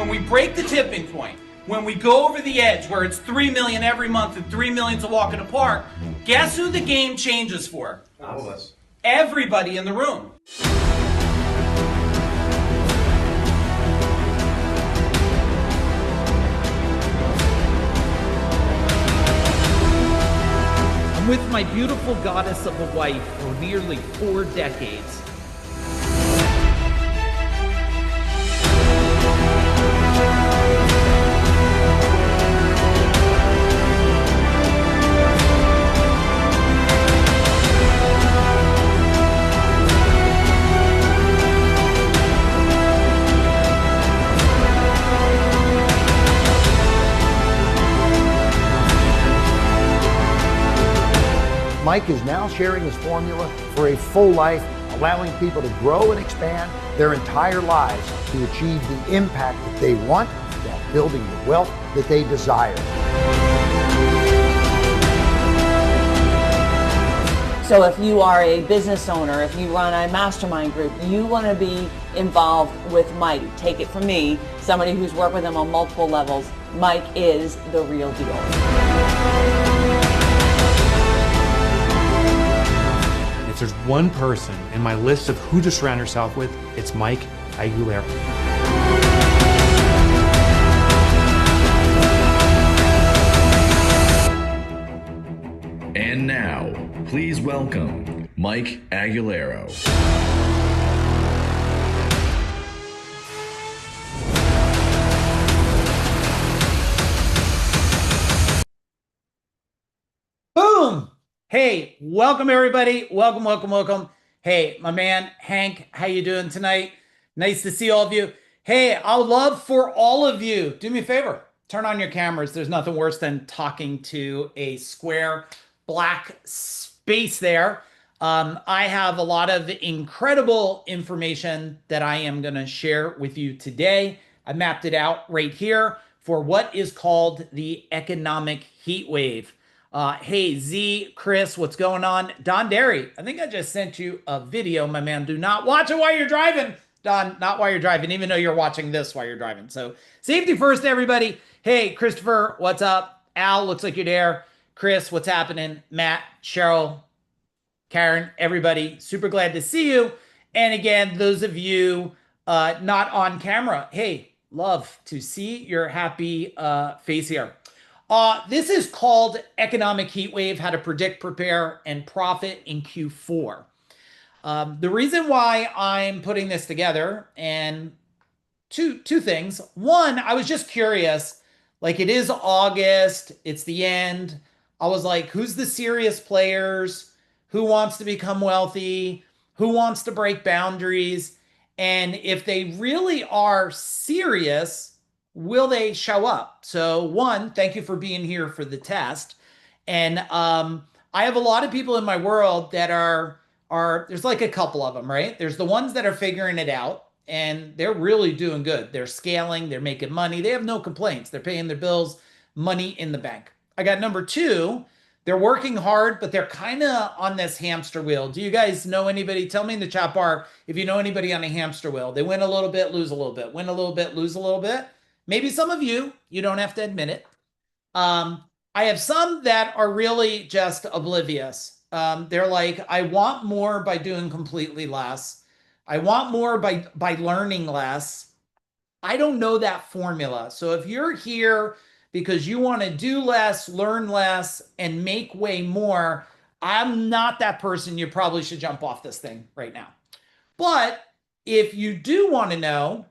when we break the tipping point, when we go over the edge where it's 3 million every month and 3 million's a walk in the park, guess who the game changes for? All of us. Everybody in the room. I'm with my beautiful goddess of a wife for nearly 4 decades. Mike is now sharing his formula for a full life, allowing people to grow and expand their entire lives to achieve the impact that they want while building the wealth that they desire. So if you are a business owner, if you run a mastermind group, you want to be involved with Mike. Take it from me, somebody who's worked with him on multiple levels. Mike is the real deal. If there's one person in my list of who to surround yourself with, it's Mike Aguilera. And now, please welcome Mike Aguilera. Boom! Hey, welcome everybody. Welcome. Hey, my man, Hank, how you doing tonight? Nice to see all of you. Hey, I would love for all of you, do me a favor, turn on your cameras. There's nothing worse than talking to a square black space there. I have a lot of incredible information that I am going to share with you today. I mapped it out right here for what is called the economic heat wave. Hey, Z, Chris, what's going on? Don Derry, I think I just sent you a video, my man. Do not watch it while you're driving. Don, not while you're driving, even though you're watching this while you're driving. So safety first, everybody. Hey, Christopher, what's up? Al, looks like you're there. Chris, what's happening? Matt, Cheryl, Karen, everybody, super glad to see you. And again, those of you not on camera, hey, love to see your happy face here. This is called Economic Heat Wave, How to Predict, Prepare, and Profit in Q4. The reason why I'm putting this together, and two things. One, I was just curious, like it is August, it's the end. I was like, who's the serious players? Who wants to become wealthy? Who wants to break boundaries? And if they really are serious, will they show up? So one, thank you for being here for the test. And I have a lot of people in my world that are there's like a couple of them, right? There's the ones that are figuring it out and they're really doing good. They're scaling, they're making money. They have no complaints. They're paying their bills, money in the bank. I got number two, they're working hard, but they're kind of on this hamster wheel. Do you guys know anybody? Tell me in the chat bar if you know anybody on a hamster wheel. They win a little bit, lose a little bit, win a little bit, lose a little bit. Maybe some of you don't have to admit it. I have some that are really just oblivious. They're like, I want more by doing completely less. I want more by learning less. I don't know that formula. So if you're here because you want to do less, learn less, and make way more, I'm not that person. You probably should jump off this thing right now. But if you do want to know,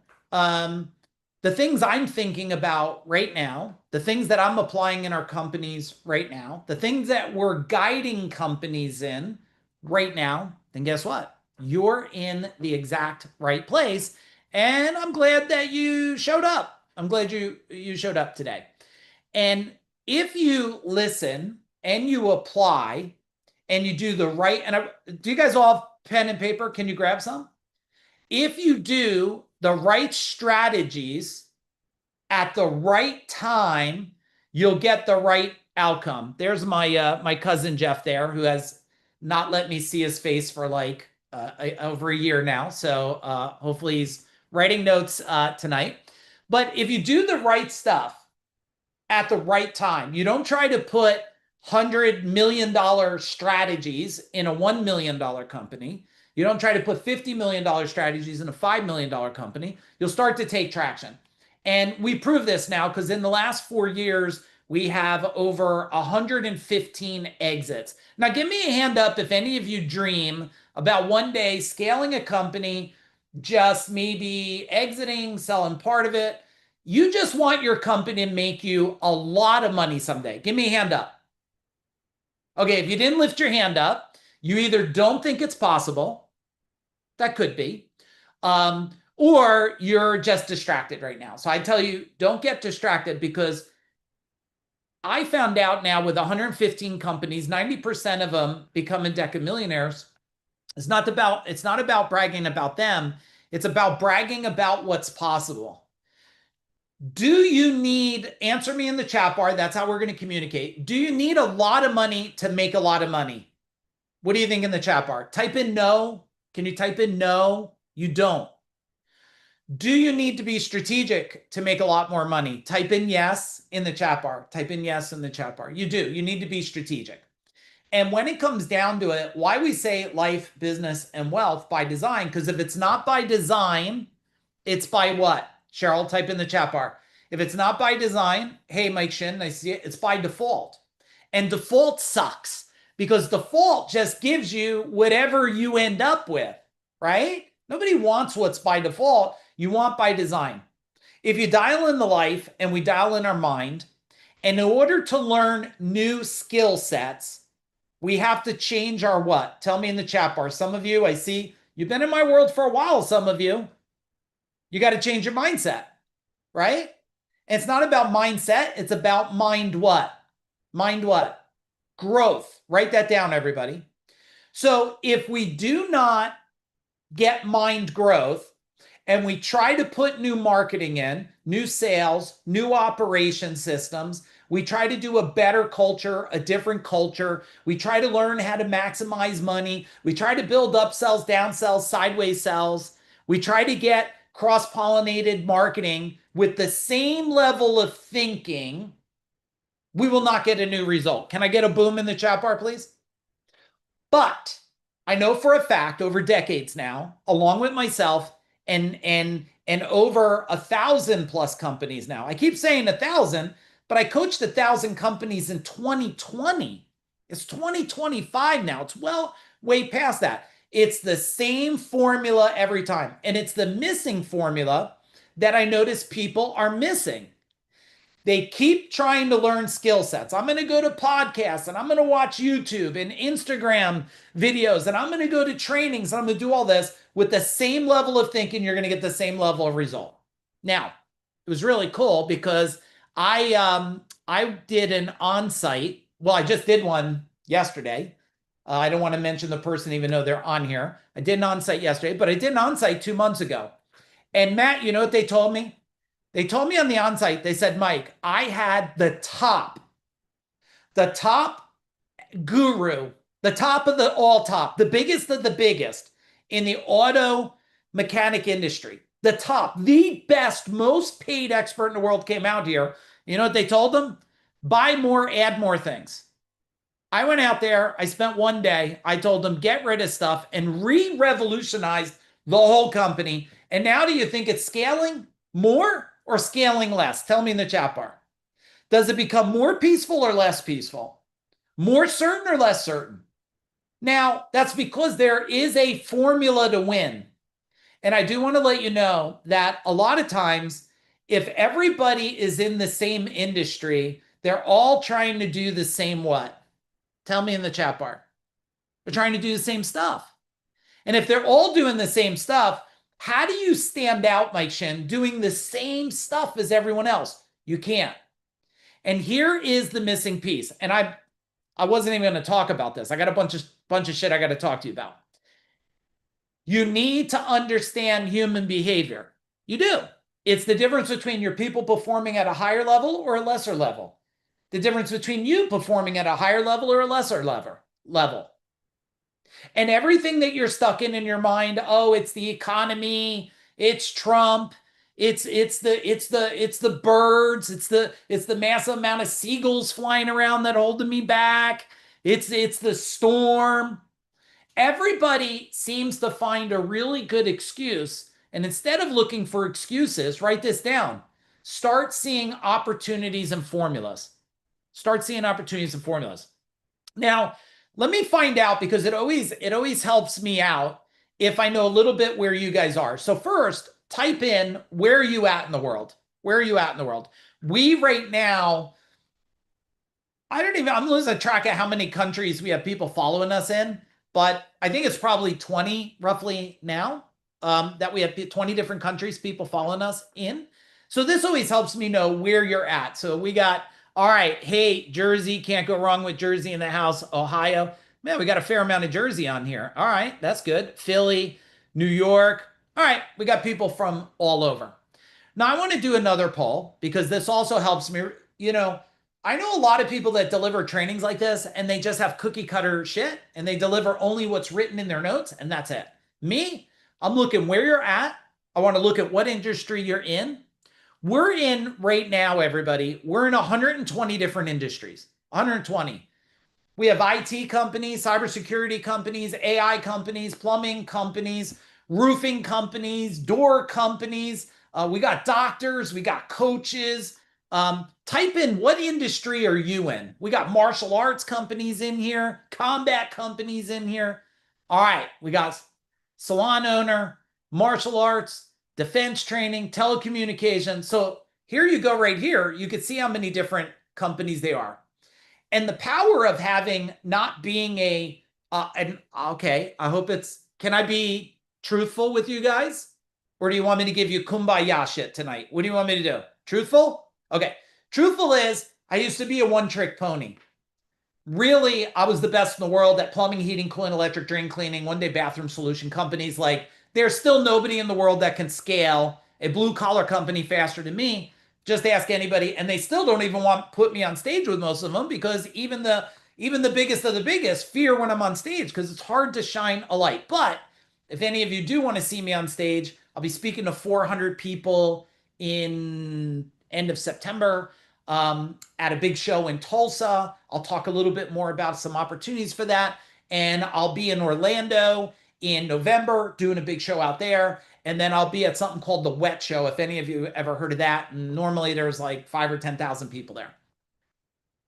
the things I'm thinking about right now, the things that I'm applying in our companies right now, the things that we're guiding companies in right now, then guess what? You're in the exact right place. And I'm glad that you showed up. I'm glad you showed up today. And if you listen and you apply and you do the right, and do you guys all have pen and paper? Can you grab some? If you do the right strategies at the right time, you'll get the right outcome. There's my my cousin Jeff there, who has not let me see his face for like over a year now. So hopefully he's writing notes tonight. But if you do the right stuff at the right time, you don't try to put $100 million strategies in a $1 million company. You don't try to put $50 million strategies in a $5 million company. You'll start to take traction. And we prove this now because in the last 4 years, we have over 115 exits. Now, give me a hand up if any of you dream about one day scaling a company, just maybe exiting, selling part of it. You just want your company to make you a lot of money someday. Give me a hand up. Okay, if you didn't lift your hand up, you either don't think it's possible, that could be, or you're just distracted right now. So I tell you, don't get distracted because I found out now with 115 companies, 90% of them becoming decamillionaires. It's not about bragging about them. It's about bragging about what's possible. Do you need, answer me in the chat bar. That's how we're going to communicate. Do you need a lot of money to make a lot of money? What do you think in the chat bar? Type in no. Can you type in no? You don't. Do you need to be strategic to make a lot more money? Type in yes in the chat bar. Type in yes in the chat bar. You do. You need to be strategic. And when it comes down to it, why we say life, business, and wealth by design, because if it's not by design, it's by what? Cheryl, type in the chat bar. If it's not by design, hey, Mike Shin, I see it. It's by default. And default sucks because default just gives you whatever you end up with, right? Nobody wants what's by default. You want by design. If you dial in the life and we dial in our mind, and in order to learn new skill sets, we have to change our what? Tell me in the chat bar. Some of you, I see, you've been in my world for a while, some of you. You got to change your mindset, right? And it's not about mindset. It's about mind what? Mind what? Growth. Write that down, everybody. So if we do not get mind growth and we try to put new marketing in, new sales, new operation systems, we try to do a better culture, a different culture. We try to learn how to maximize money. We try to build upsells, downsells, sideways sells. We try to get cross-pollinated marketing with the same level of thinking, we will not get a new result. Can I get a boom in the chat bar, please? But I know for a fact over decades now, along with myself and over 1,000 plus companies now. I keep saying 1,000, but I coached 1,000 companies in 2020. It's 2025 now. It's well way past that. It's the same formula every time. And it's the missing formula that I notice people are missing. They keep trying to learn skill sets. I'm going to go to podcasts and I'm going to watch YouTube and Instagram videos and I'm going to go to trainings and I'm going to do all this with the same level of thinking. You're going to get the same level of result. Now, it was really cool because I did an on-site. Well, I just did one yesterday. I don't want to mention the person even though they're on here. I did an on-site yesterday, but I did an on-site 2 months ago. And Matt, you know what they told me? They told me on the on-site, they said, Mike, I had the top guru, the top of the all top, the biggest of the biggest in the auto mechanic industry. The top, the best, most paid expert in the world came out here. You know what they told them? Buy more, add more things. I went out there, I spent one day, I told them, get rid of stuff and re-revolutionized the whole company. And now do you think it's scaling more or scaling less? Tell me in the chat bar. Does it become more peaceful or less peaceful? More certain or less certain? Now, that's because there is a formula to win. And I do want to let you know that a lot of times, if everybody is in the same industry, they're all trying to do the same what? Tell me in the chat bar. They're trying to do the same stuff. And if they're all doing the same stuff, how do you stand out, Mike Shin, doing the same stuff as everyone else? You can't. And here is the missing piece. And I wasn't even going to talk about this. I got a bunch of shit I got to talk to you about. You need to understand human behavior. You do. It's the difference between your people performing at a higher level or a lesser level. The difference between you performing at a higher level or a lesser level. And everything that you're stuck in your mind, oh, it's the economy, it's Trump, It's the birds. It's the massive amount of seagulls flying around that holding me back. It's the storm. Everybody seems to find a really good excuse. And instead of looking for excuses, write this down. Start seeing opportunities and formulas. Start seeing opportunities and formulas. Now, let me find out because it always helps me out if I know a little bit where you guys are. So first, type in where are you at in the world? Where are you at in the world? We right now, I'm losing track of how many countries we have people following us in, but I think it's probably 20 roughly now, that we have 20 different countries people following us in. So this always helps me know where you're at. So we got, all right, hey, Jersey, can't go wrong with Jersey in the house. Ohio, man, we got a fair amount of Jersey on here. All right, that's good. Philly, New York. All right, we got people from all over. Now, I want to do another poll because this also helps me. You know, I know a lot of people that deliver trainings like this and they just have cookie cutter shit and they deliver only what's written in their notes and that's it. Me, I'm looking where you're at. I want to look at what industry you're in. We're in right now, everybody. We're in 120 different industries. 120. We have IT companies, cybersecurity companies, AI companies, plumbing companies, roofing companies, door companies. We got doctors, we got coaches. Type in what industry are you in? We got martial arts companies in here, combat companies in here. All right, we got salon owner, martial arts, defense training, telecommunications. So here you go right here. You can see how many different companies they are. And the power of having not being okay, I hope can I be truthful with you guys? Or do you want me to give you kumbaya shit tonight? What do you want me to do? Truthful? Okay. Truthful is I used to be a one-trick pony. Really, I was the best in the world at plumbing, heating, cooling, electric, drain cleaning, one-day bathroom solution companies. Like, there's still nobody in the world that can scale a blue-collar company faster than me. Just ask anybody, and they still don't even want to put me on stage with most of them because even the biggest of the biggest fear when I'm on stage because it's hard to shine a light. But if any of you do want to see me on stage, I'll be speaking to 400 people in end of September at a big show in Tulsa. I'll talk a little bit more about some opportunities for that. And I'll be in Orlando in November doing a big show out there. And then I'll be at something called the Wet Show, if any of you ever heard of that. And normally there's like 5,000 or 10,000 people there.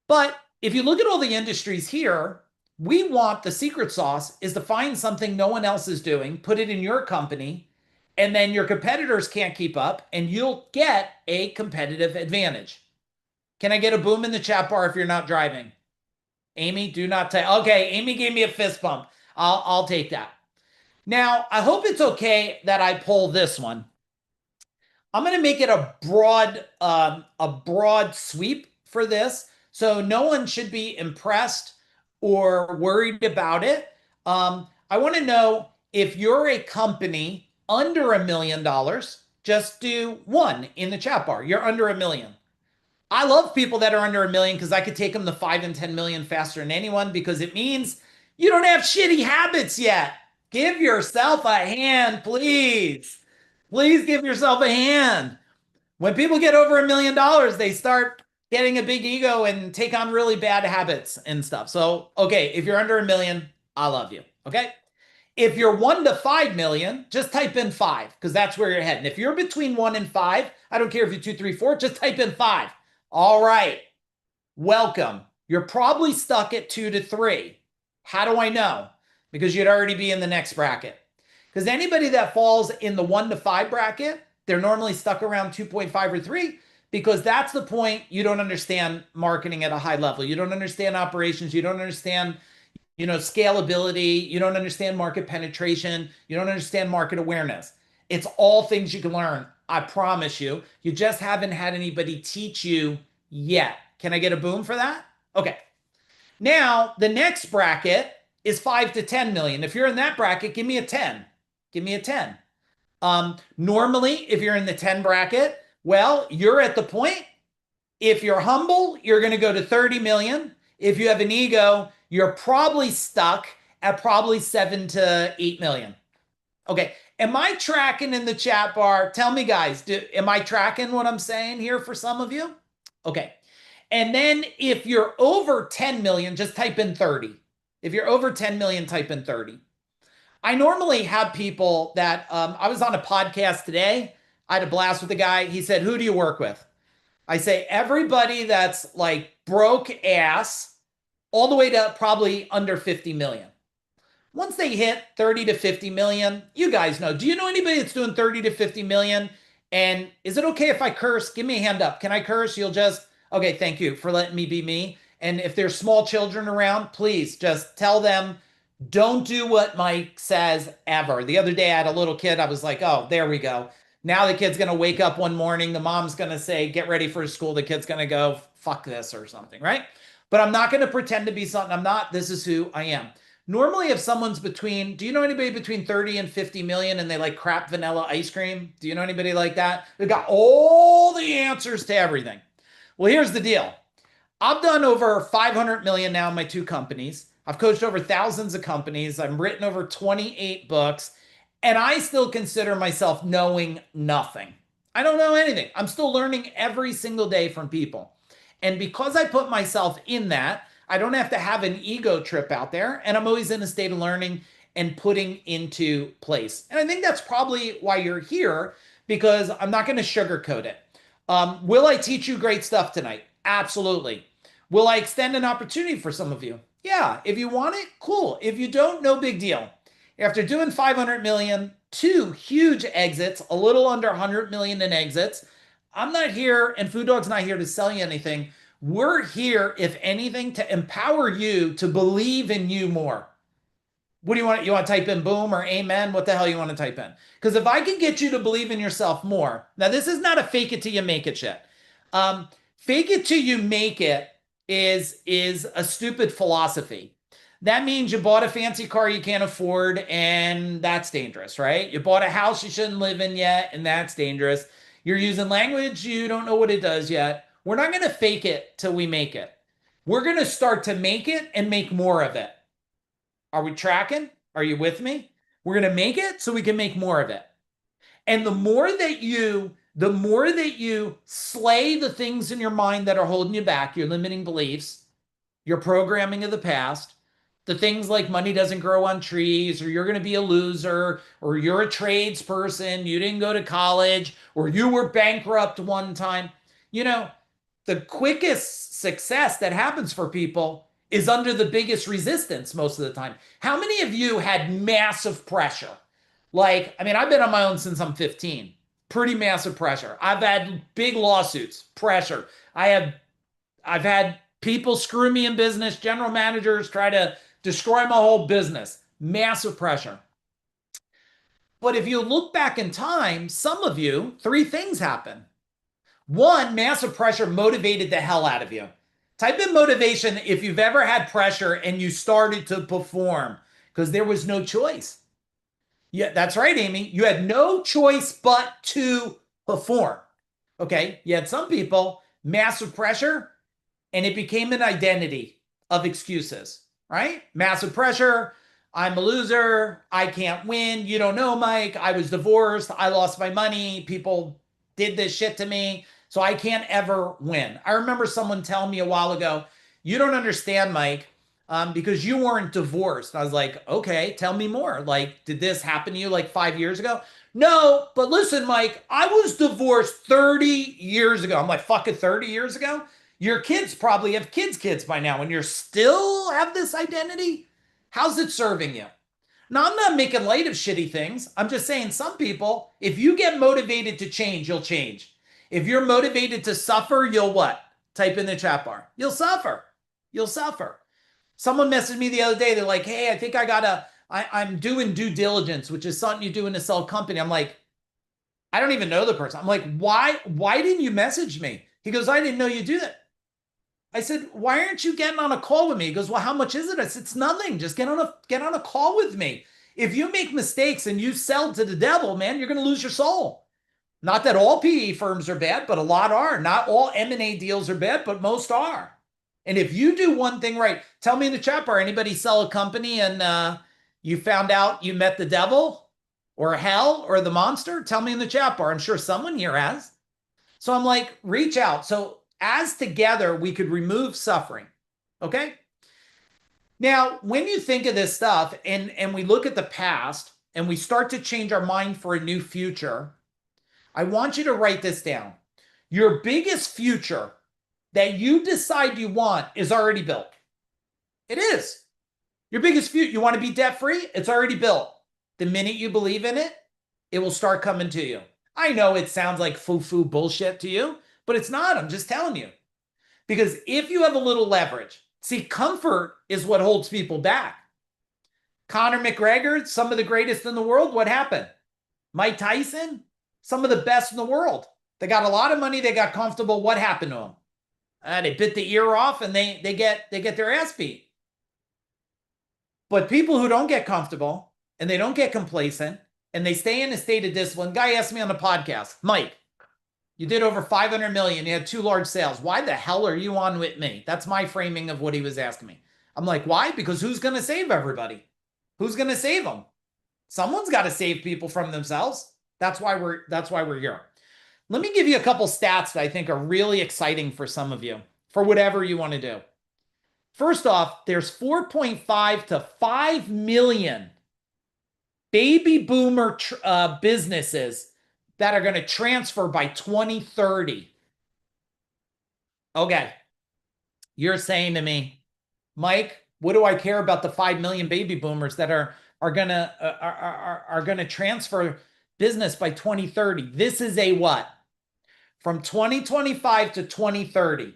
But if you look at all the industries here, we want the secret sauce is to find something no one else is doing, put it in your company, and then your competitors can't keep up, and you'll get a competitive advantage. Can I get a boom in the chat bar if you're not driving? Amy, do not take. Okay, Amy gave me a fist bump. I'll take that. Now, I hope it's okay that I pull this one. I'm going to make it a broad sweep for this, so no one should be impressed or worried about it. I want to know if you're a company under $1 million, just do 1 in the chat bar. You're under $1 million. I love people that are under $1 million because I could take them to 5 and 10 million faster than anyone because it means you don't have shitty habits yet. Give yourself a hand, please. Please give yourself a hand. When people get over $1 million, they start getting a big ego and take on really bad habits and stuff. So, okay, if you're under $1 million, I love you. Okay. If you're 1 to 5 million, just type in 5 because that's where you're heading. If you're between 1 and 5, I don't care if you're 2, 3, 4, just type in 5. All right. Welcome. You're probably stuck at 2 to 3. How do I know? Because you'd already be in the next bracket. Because anybody that falls in the 1 to 5 bracket, they're normally stuck around 2.5 or 3 because that's the point you don't understand marketing at a high level. You don't understand operations. You don't understand scalability. You don't understand market penetration. You don't understand market awareness. It's all things you can learn. I promise you. You just haven't had anybody teach you yet. Can I get a boom for that? Okay. Now, the next bracket is 5 to 10 million. If you're in that bracket, give me a 10. Give me a 10. Normally, if you're in the 10 bracket, well, you're at the point. If you're humble, you're going to go to 30 million. If you have an ego, you're probably stuck at probably 7 to 8 million. Okay. Am I tracking in the chat bar? Tell me, guys, am I tracking what I'm saying here for some of you? Okay. And then if you're over 10 million, just type in 30. If you're over 10 million, type in 30. I normally have people that I was on a podcast today. I had a blast with a guy. He said, "Who do you work with?" I say, everybody that's like broke ass, all the way to probably under 50 million. Once they hit 30 to 50 million, you guys know. Do you know anybody that's doing 30 to 50 million? And is it okay if I curse? Give me a hand up. Can I curse? You'll just, okay, thank you for letting me be me. And if there's small children around, please just tell them, don't do what Mike says ever. The other day I had a little kid. I was like, oh, there we go. Now the kid's going to wake up one morning. The mom's going to say, get ready for school. The kid's going to go, fuck this or something, right? But I'm not going to pretend to be something I'm not. This is who I am. Normally, if someone's between, do you know anybody between 30 and 50 million and they like crap vanilla ice cream? Do you know anybody like that? They've got all the answers to everything. Well, here's the deal. I've done over 500 million now in my two companies. I've coached over thousands of companies. I've written over 28 books, and I still consider myself knowing nothing. I don't know anything. I'm still learning every single day from people. And because I put myself in that, I don't have to have an ego trip out there, and I'm always in a state of learning and putting into place. And I think that's probably why you're here, because I'm not going to sugarcoat it. Will I teach you great stuff tonight? Absolutely. Will I extend an opportunity for some of you? Yeah. If you want it, cool. If you don't, no big deal. After doing 500 million, two huge exits, a little under 100 million in exits, I'm not here, and Food Dog's not here to sell you anything. We're here, if anything, to empower you to believe in you more. What do you want? You want to type in boom or amen? What the hell you want to type in? Because if I can get you to believe in yourself more, now this is not a fake it till you make it shit. Fake it till you make it is a stupid philosophy. That means you bought a fancy car you can't afford, and that's dangerous, right? You bought a house you shouldn't live in yet, and that's dangerous. You're using language you don't know what it does yet. We're not going to fake it till we make it. We're going to start to make it and make more of it. Are we tracking? Are you with me? We're going to make it so we can make more of it. And the more that you slay the things in your mind that are holding you back, your limiting beliefs, your programming of the past, the things like money doesn't grow on trees, or you're going to be a loser, or you're a tradesperson, you didn't go to college, or you were bankrupt one time. You know, the quickest success that happens for people is under the biggest resistance most of the time. How many of you had massive pressure? Like, I mean, I've been on my own since I'm 15. Pretty massive pressure. I've had big lawsuits, pressure. I've had people screw me in business, general managers try to destroy my whole business. Massive pressure. But if you look back in time, some of you, three things happen. One, massive pressure motivated the hell out of you. Type in motivation if you've ever had pressure and you started to perform, because there was no choice. Yeah, that's right, Amy. You had no choice but to perform. Okay. You had some people, massive pressure, and it became an identity of excuses, right? Massive pressure. I'm a loser. I can't win. You don't know, Mike. I was divorced. I lost my money. People did this shit to me, so I can't ever win. I remember someone telling me a while ago, you don't understand, Mike, because you weren't divorced. I was like, okay, tell me more. Like, did this happen to you like 5 years ago? No, but listen, Mike, I was divorced 30 years ago. I'm like, fucking 30 years ago? Your kids probably have kids by now, and you're still have this identity? How's it serving you? Now, I'm not making light of shitty things. I'm just saying some people, if you get motivated to change, you'll change. If you're motivated to suffer, you'll what? Type in the chat bar. You'll suffer. You'll suffer. Someone messaged me the other day. They're like, hey, I think I'm doing due diligence, which is something you do in a sell company. I'm like, I don't even know the person. I'm like, why didn't you message me? He goes, I didn't know you do that. I said, why aren't you getting on a call with me? He goes, well, how much is it? I said, it's nothing. Just get on a call with me. If you make mistakes and you sell to the devil, man, you're going to lose your soul. Not that all PE firms are bad, but a lot are. Not all M&A deals are bad, but most are. And if you do one thing right, tell me in the chat bar, anybody sell a company and you found out you met the devil? or hell or the monster? Tell me in the chat bar. I'm sure someone here has. So I'm like, reach out. So as together, we could remove suffering. Okay. Now, when you think of this stuff and we look at the past and we start to change our mind for a new future, I want you to write this down. Your biggest future that you decide you want is already built. It is. Your biggest future, you want to be debt free? It's already built. The minute you believe in it, it will start coming to you. I know it sounds like foo-foo bullshit to you, but it's not. I'm just telling you. Because if you have a little leverage, see, comfort is what holds people back. Conor McGregor, some of the greatest in the world, what happened? Mike Tyson, some of the best in the world. They got a lot of money, they got comfortable. What happened to them? They bit the ear off and they get their ass beat. But people who don't get comfortable and they don't get complacent and they stay in a state of discipline. Guy asked me on the podcast, Mike, you did over 500 million. You had 2 large sales. Why the hell are you on with me? That's my framing of what he was asking me. I'm like, why? Because who's going to save everybody? Who's going to save them? Someone's got to save people from themselves. That's why we're here. Let me give you a couple stats that I think are really exciting for some of you, for whatever you want to do. First off, there's 4.5 to 5 million baby boomer businesses that are going to transfer by 2030. Okay. You're saying to me, Mike, what do I care about the 5 million baby boomers that are going to transfer business by 2030? This is a what? From 2025 to 2030.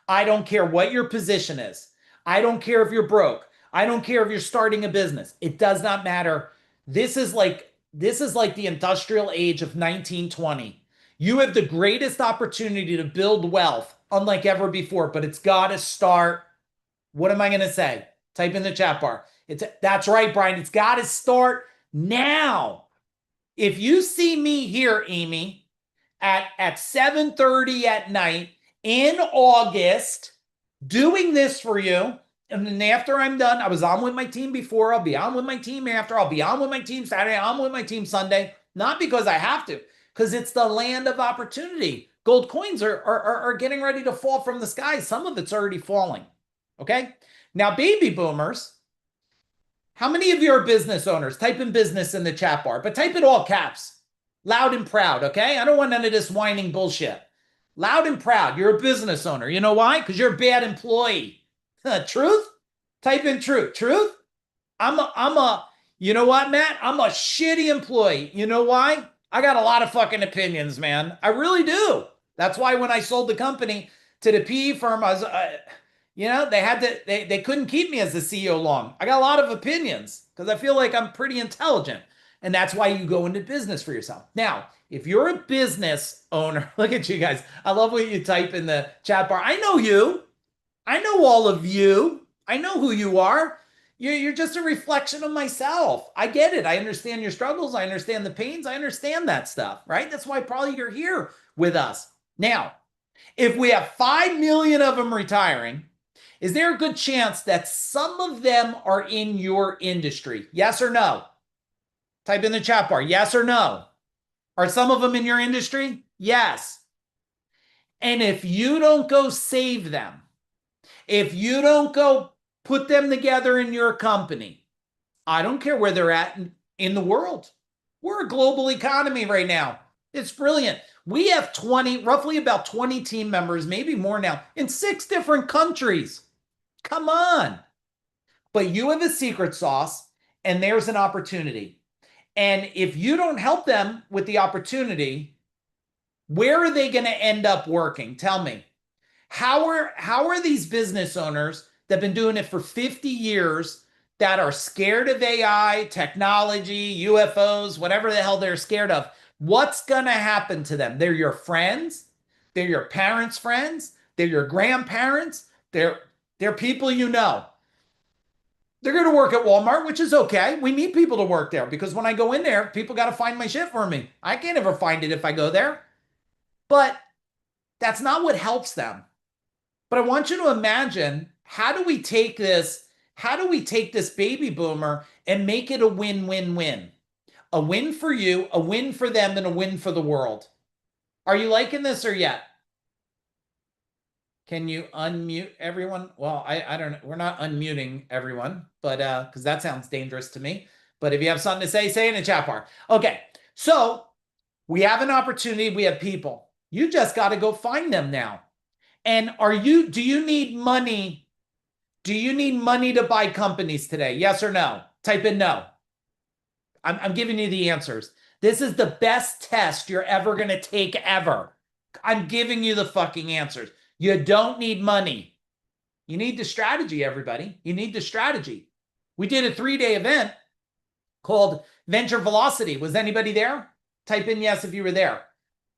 I don't care what your position is. I don't care if you're broke. I don't care if you're starting a business. It does not matter. This is like the industrial age of 1920. You have the greatest opportunity to build wealth unlike ever before, but it's got to start. What am I going to say? Type in the chat bar. That's right, Brian. It's got to start now. If you see me here, Amy, at 7:30 at night in August, doing this for you, and then after I'm done, I was on with my team before, I'll be on with my team after, I'll be on with my team Saturday, I'm with my team Sunday, not because I have to, because it's the land of opportunity. Gold coins are getting ready to fall from the sky. Some of it's already falling. Okay? Now, baby boomers, how many of you are business owners? Type in business in the chat bar, but type it all caps, loud and proud, okay? I don't want none of this whining bullshit. Loud and proud, you're a business owner. You know why? Because you're a bad employee. Truth? Type in truth. Truth? You know what, Matt? I'm a shitty employee. You know why? I got a lot of fucking opinions, man. I really do. That's why when I sold the company to the PE firm, I was, they couldn't keep me as the CEO long. I got a lot of opinions because I feel like I'm pretty intelligent. And that's why you go into business for yourself. Now, if you're a business owner, look at you guys. I love what you type in the chat bar. I know you. I know all of you. I know who you are. You're just a reflection of myself. I get it. I understand your struggles. I understand the pains. I understand that stuff, right? That's why probably you're here with us. Now, if we have 5 million of them retiring, is there a good chance that some of them are in your industry? Yes or no? Type in the chat bar, yes or no. Are some of them in your industry? Yes. And if you don't go save them, if you don't go put them together in your company, I don't care where they're at in the world. We're a global economy right now. It's brilliant. We have roughly about 20 team members, maybe more now, in 6 different countries. Come on. But you have a secret sauce, and there's an opportunity. And if you don't help them with the opportunity, where are they going to end up working? Tell me. How are these business owners that have been doing it for 50 years that are scared of AI, technology, UFOs, whatever the hell they're scared of, what's going to happen to them? They're your friends. They're your parents' friends. They're your grandparents. They're people you know. They're going to work at Walmart, which is okay. We need people to work there because when I go in there, people got to find my shit for me. I can't ever find it if I go there. But that's not what helps them. But I want you to imagine, how do we take this baby boomer and make it a win-win-win? A win for you, a win for them, and a win for the world. Are you liking this or yet? Can you unmute everyone? Well, I don't know. We're not unmuting everyone, but because that sounds dangerous to me. But if you have something to say in the chat bar. Okay, so we have an opportunity. We have people. You just got to go find them now. And do you need money? Do you need money to buy companies today? Yes or no? Type in no. I'm giving you the answers. This is the best test you're ever going to take ever. I'm giving you the fucking answers. You don't need money. You need the strategy, everybody. You need the strategy. We did a 3-day event called Venture Velocity. Was anybody there? Type in yes if you were there.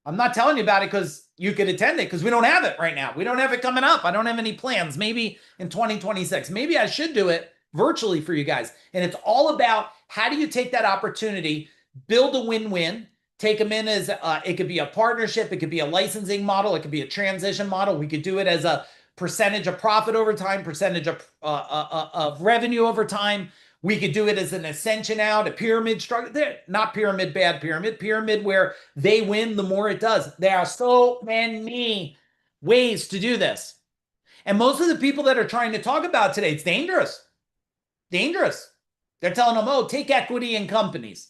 I'm not telling you about it because you could attend it because we don't have it right now. We don't have it coming up. I don't have any plans. Maybe in 2026. Maybe I should do it virtually for you guys. And it's all about how do you take that opportunity, build a win-win, take them in as it could be a partnership, it could be a licensing model, it could be a transition model. We could do it as a percentage of profit over time, percentage of revenue over time. We could do it as an ascension out, a pyramid structure. Not pyramid, bad pyramid, pyramid where they win the more it does. There are so many ways to do this. And most of the people that are trying to talk about today, it's dangerous. Dangerous. They're telling them, oh, take equity in companies.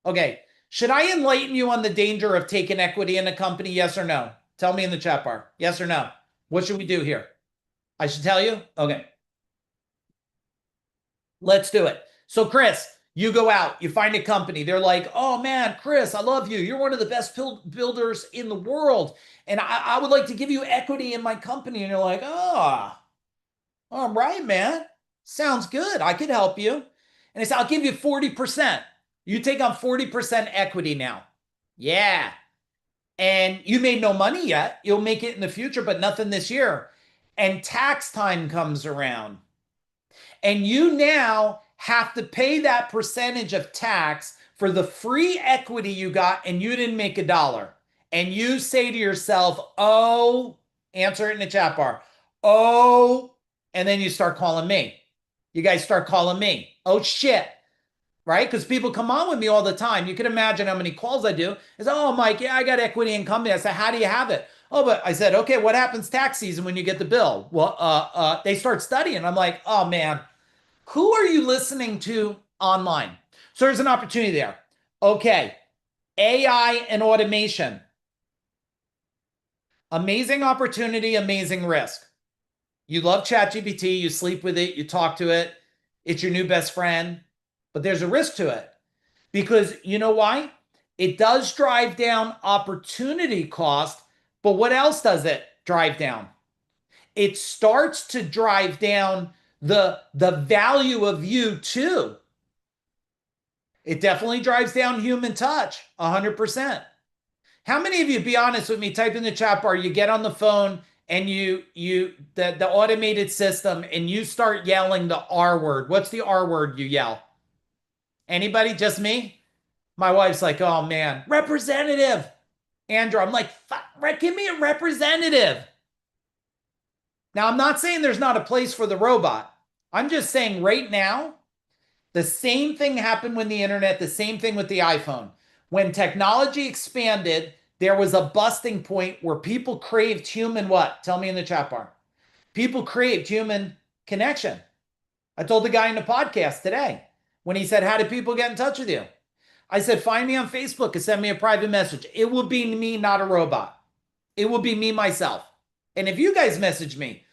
Okay. Should I enlighten you on the danger of taking equity in a company? Yes or no? Tell me in the chat bar. Yes or no? What should we do here? I should tell you? Okay. Let's do it. So, Chris, you go out, you find a company. They're like, oh, man, Chris, I love you. You're one of the best builders in the world. And I would like to give you equity in my company. And you're like, oh, all right, man. Sounds good. I could help you. And they say, I'll give you 40%. You take on 40% equity now. Yeah. And you made no money yet. You'll make it in the future, but nothing this year. And tax time comes around. And you now have to pay that percentage of tax for the free equity you got and you didn't make $1. And you say to yourself, oh, answer it in the chat bar. Oh, and then you start calling me. You guys start calling me. Oh, shit. Right? Because people come on with me all the time. You can imagine how many calls I do. It's, oh, Mike, yeah, I got equity in company. I said, how do you have it? Oh, but I said, okay, what happens tax season when you get the bill? Well, they start studying. I'm like, oh, man, who are you listening to online? So there's an opportunity there. Okay, AI and automation. Amazing opportunity, amazing risk. You love ChatGPT, you sleep with it, you talk to it. It's your new best friend. But there's a risk to it because you know why? It does drive down opportunity cost, but what else does it drive down? It starts to drive down the value of you too. It definitely drives down human touch, 100%. How many of you, be honest with me, type in the chat bar, you get on the phone and the automated system and you start yelling the R word. What's the R word you yell? Anybody? Just me? My wife's like, oh man, representative. Andrew, I'm like, give me a representative. Now, I'm not saying there's not a place for the robot. I'm just saying right now, the same thing happened with the internet, the same thing with the iPhone. When technology expanded, there was a busting point where people craved human what? Tell me in the chat bar. People craved human connection. I told the guy in the podcast today, when he said, how do people get in touch with you? I said, find me on Facebook and send me a private message. It will be me, not a robot. It will be me, myself. And if you guys message me,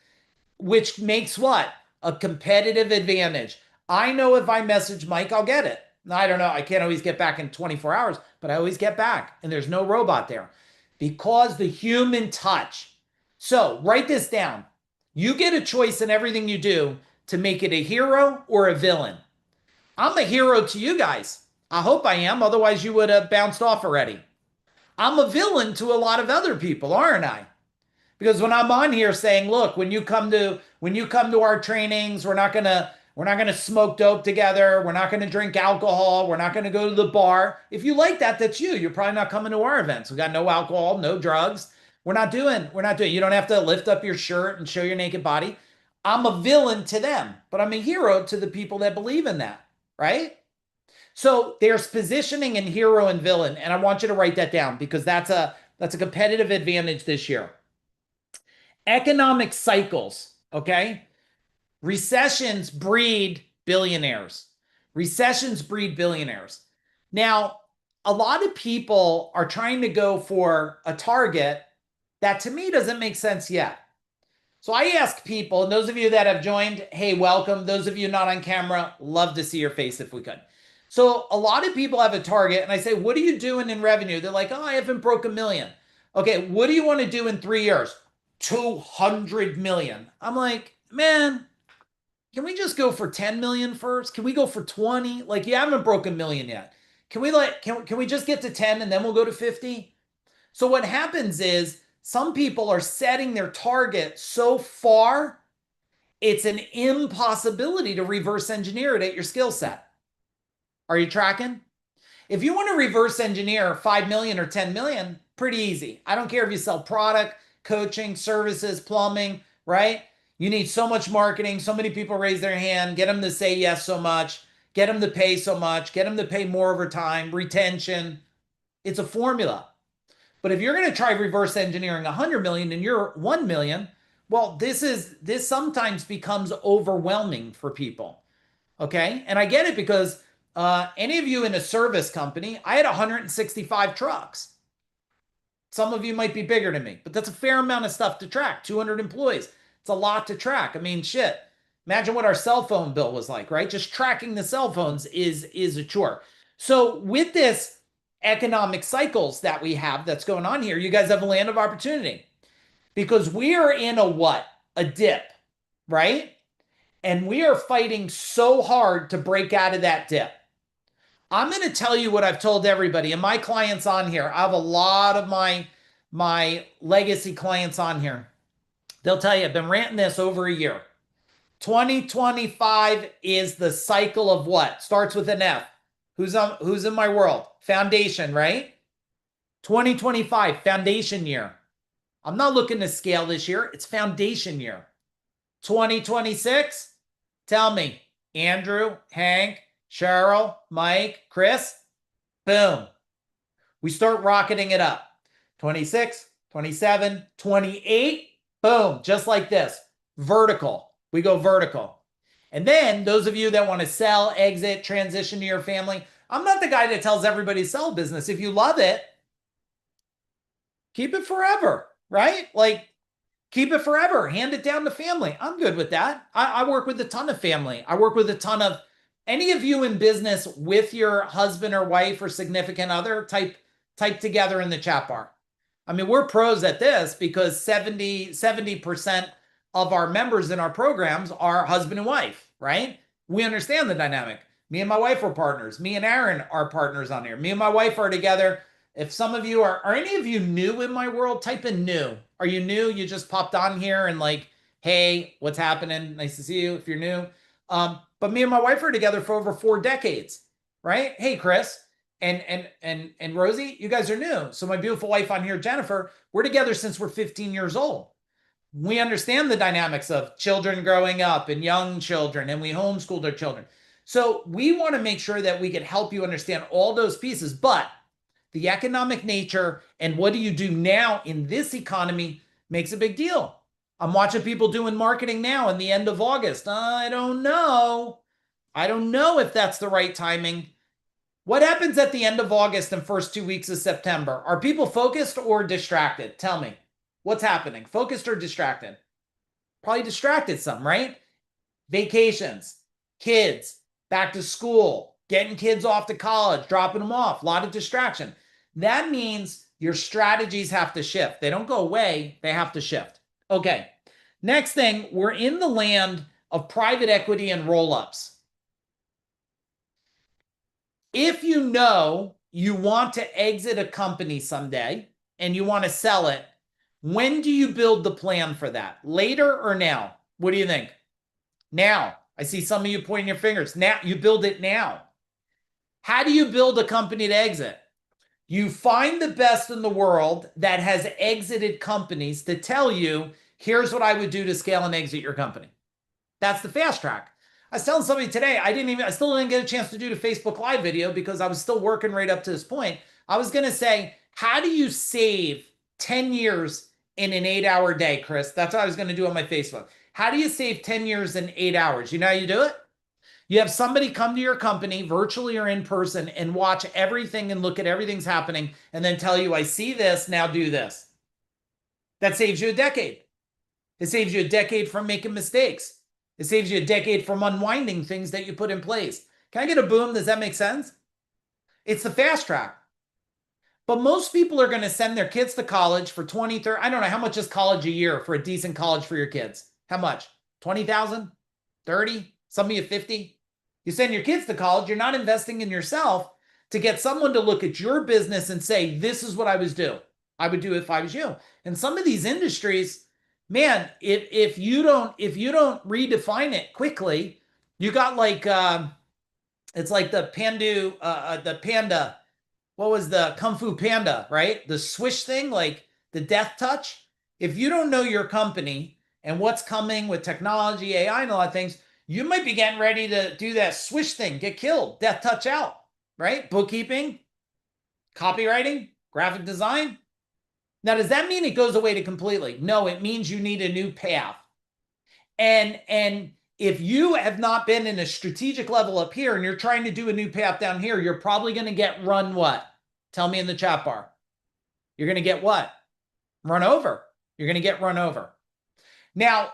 which makes what? A competitive advantage. I know if I message Mike, I'll get it. I don't know. I can't always get back in 24 hours, but I always get back. And there's no robot there because the human touch. So write this down. You get a choice in everything you do to make it a hero or a villain. I'm a hero to you guys. I hope I am. Otherwise, you would have bounced off already. I'm a villain to a lot of other people, aren't I? Because when I'm on here saying, look, when you come to our trainings, we're not gonna smoke dope together. We're not gonna drink alcohol. We're not gonna go to the bar. If you like that, that's you. You're probably not coming to our events. We got no alcohol, no drugs. We're not doing. You don't have to lift up your shirt and show your naked body. I'm a villain to them, but I'm a hero to the people that believe in that, right? So there's positioning and hero and villain, and I want you to write that down because that's a competitive advantage this year. Economic cycles, okay? Recessions breed billionaires. Recessions breed billionaires. Now, a lot of people are trying to go for a target that to me doesn't make sense yet. So I ask people, and those of you that have joined, hey, welcome. Those of you not on camera, love to see your face if we could. So a lot of people have a target, and I say, what are you doing in revenue? They're like, oh, I haven't broke a million. Okay, what do you want to do in 3 years? 200 million. I'm like, man, can we just go for 10 million first? Can we go for 20? Like, you haven't broken a million yet. Can we just get to 10 and then we'll go to 50? So what happens is some people are setting their target so far, it's an impossibility to reverse engineer it at your skill set. Are you tracking? If you want to reverse engineer 5 million or 10 million, pretty easy. I don't care if you sell product, coaching, services, plumbing, right? You need so much marketing. So many people raise their hand, get them to say yes so much, get them to pay so much, get them to pay more over time, retention. It's a formula. But if you're going to try reverse engineering 100 million and you're 1 million, well, this sometimes becomes overwhelming for people. Okay. And I get it because any of you in a service company, I had 165 trucks. Some of you might be bigger than me, but that's a fair amount of stuff to track. 200 employees. It's a lot to track. I mean, shit. Imagine what our cell phone bill was like, right? Just tracking the cell phones is a chore. So with this economic cycles that we have that's going on here, you guys have a land of opportunity because we are in a what? A dip, right? And we are fighting so hard to break out of that dip. I'm going to tell you what I've told everybody and my clients on here. I have a lot of my legacy clients on here. They'll tell you I've been ranting this over a year. 2025 is the cycle of what? Starts with an F. Who's in my world? Foundation, right? 2025, foundation year. I'm not looking to scale this year. It's foundation year. 2026, tell me, Andrew, Hank, Cheryl, Mike, Chris, boom. We start rocketing it up. 26, 27, 28, boom, just like this. Vertical. We go vertical. And then those of you that want to sell, exit, transition to your family, I'm not the guy that tells everybody to sell business. If you love it, keep it forever, right? Like, keep it forever. Hand it down to family. I'm good with that. I work with a ton of family. I work with a ton of any of you in business with your husband or wife or significant other, type together in the chat bar. I mean, we're pros at this because 70% of our members in our programs are husband and wife, right? We understand the dynamic. Me and my wife are partners. Me and Aaron are partners on here. Me and my wife are together. If some of you are any of you new in my world, type in new. Are you new? You just popped on here and like, hey, what's happening? Nice to see you if you're new. But me and my wife are together for over 4 decades, right? Hey, Chris and Rosie, you guys are new. So my beautiful wife on here, Jennifer, we're together since we're 15 years old. We understand the dynamics of children growing up and young children, and we homeschool their children. So we want to make sure that we can help you understand all those pieces, but the economic nature and what do you do now in this economy makes a big deal. I'm watching people doing marketing now in the end of August. I don't know. I don't know if that's the right timing. What happens at the end of August and first 2 weeks of September? Are people focused or distracted? Tell me. What's happening? Focused or distracted? Probably distracted some, right? Vacations, kids, back to school, getting kids off to college, dropping them off, a lot of distraction. That means your strategies have to shift. They don't go away, they have to shift. Okay, next thing, we're in the land of private equity and roll-ups. If you know you want to exit a company someday and you want to sell it, when do you build the plan for that? Later or now? What do you think? Now. I see some of you pointing your fingers. Now, you build it now. How do you build a company to exit? You find the best in the world that has exited companies to tell you, here's what I would do to scale and exit your company. That's the fast track. I was telling somebody today, I still didn't get a chance to do the Facebook Live video because I was still working right up to this point. I was going to say, how do you save 10 years in an 8-hour day, Chris? That's what I was going to do on my Facebook. How do you save 10 years in 8 hours? You know how you do it? You have somebody come to your company, virtually or in person, and watch everything and look at everything's happening and then tell you, I see this, now do this. That saves you a decade. It saves you a decade from making mistakes. It saves you a decade from unwinding things that you put in place. Can I get a boom? Does that make sense? It's the fast track. But most people are going to send their kids to college for 20, 30, I don't know, how much is college a year for a decent college for your kids? How much? 20,000? 30? Some of you 50? You send your kids to college, you're not investing in yourself to get someone to look at your business and say, this is what I would do. I would do it if I was you. And some of these industries, man, if you don't redefine it quickly, you got like it's like the panda. What was the Kung Fu Panda, right? The swish thing, like the death touch. If you don't know your company and what's coming with technology, AI, and a lot of things, you might be getting ready to do that swish thing, get killed, death touch out, right? Bookkeeping, copywriting, graphic design. Now, does that mean it goes away to completely? No, it means you need a new path. And if you have not been in a strategic level up here and you're trying to do a new path down here, you're probably going to get run what? Tell me in the chat bar. You're going to get what? Run over. You're going to get run over. Now,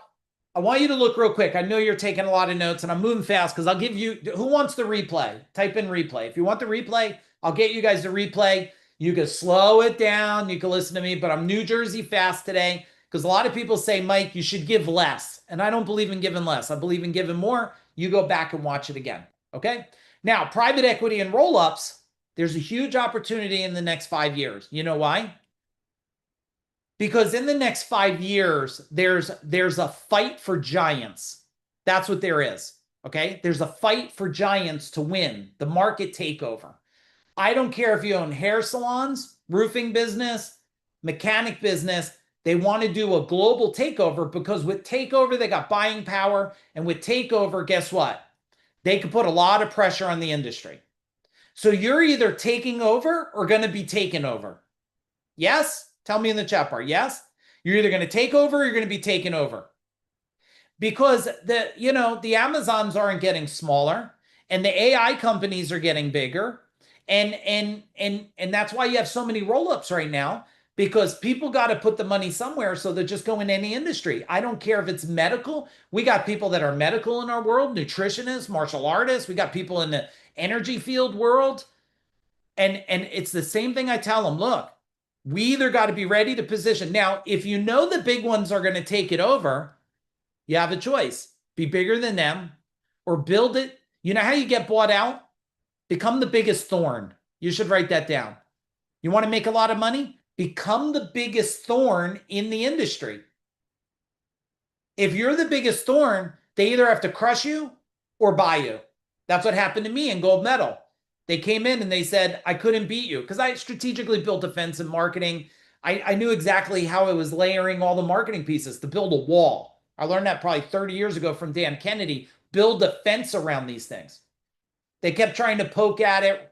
I want you to look real quick. I know you're taking a lot of notes and I'm moving fast because I'll give you, who wants the replay? Type in replay. If you want the replay, I'll get you guys the replay. You can slow it down. You can listen to me, but I'm New Jersey fast today because a lot of people say, Mike, you should give less. And I don't believe in giving less. I believe in giving more. You go back and watch it again. Okay. Now, private equity and roll-ups, there's a huge opportunity in the next 5 years. You know why? Because in the next 5 years, there's a fight for giants. That's what there is. Okay. There's a fight for giants to win the market takeover. I don't care if you own hair salons, roofing business, mechanic business. They want to do a global takeover because with takeover, they got buying power. And with takeover, guess what? They could put a lot of pressure on the industry. So you're either taking over or going to be taken over. Yes? Tell me in the chat bar. Yes? You're either going to take over or you're going to be taken over. Because the Amazons aren't getting smaller and the AI companies are getting bigger. And that's why you have so many roll-ups right now, because people got to put the money somewhere, so they're just going in any industry. I don't care if it's medical. We got people that are medical in our world, nutritionists, martial artists. We got people in the energy field world. And it's the same thing I tell them. Look, we either got to be ready to position. Now, if you know the big ones are going to take it over, you have a choice. Be bigger than them or build it. You know how you get bought out? Become the biggest thorn. You should write that down. You want to make a lot of money? Become the biggest thorn in the industry. If you're the biggest thorn, they either have to crush you or buy you. That's what happened to me in gold medal. They came in and they said, I couldn't beat you because I strategically built defense and marketing. I knew exactly how I was layering all the marketing pieces to build a wall. I learned that probably 30 years ago from Dan Kennedy. Build a fence around these things. They kept trying to poke at it.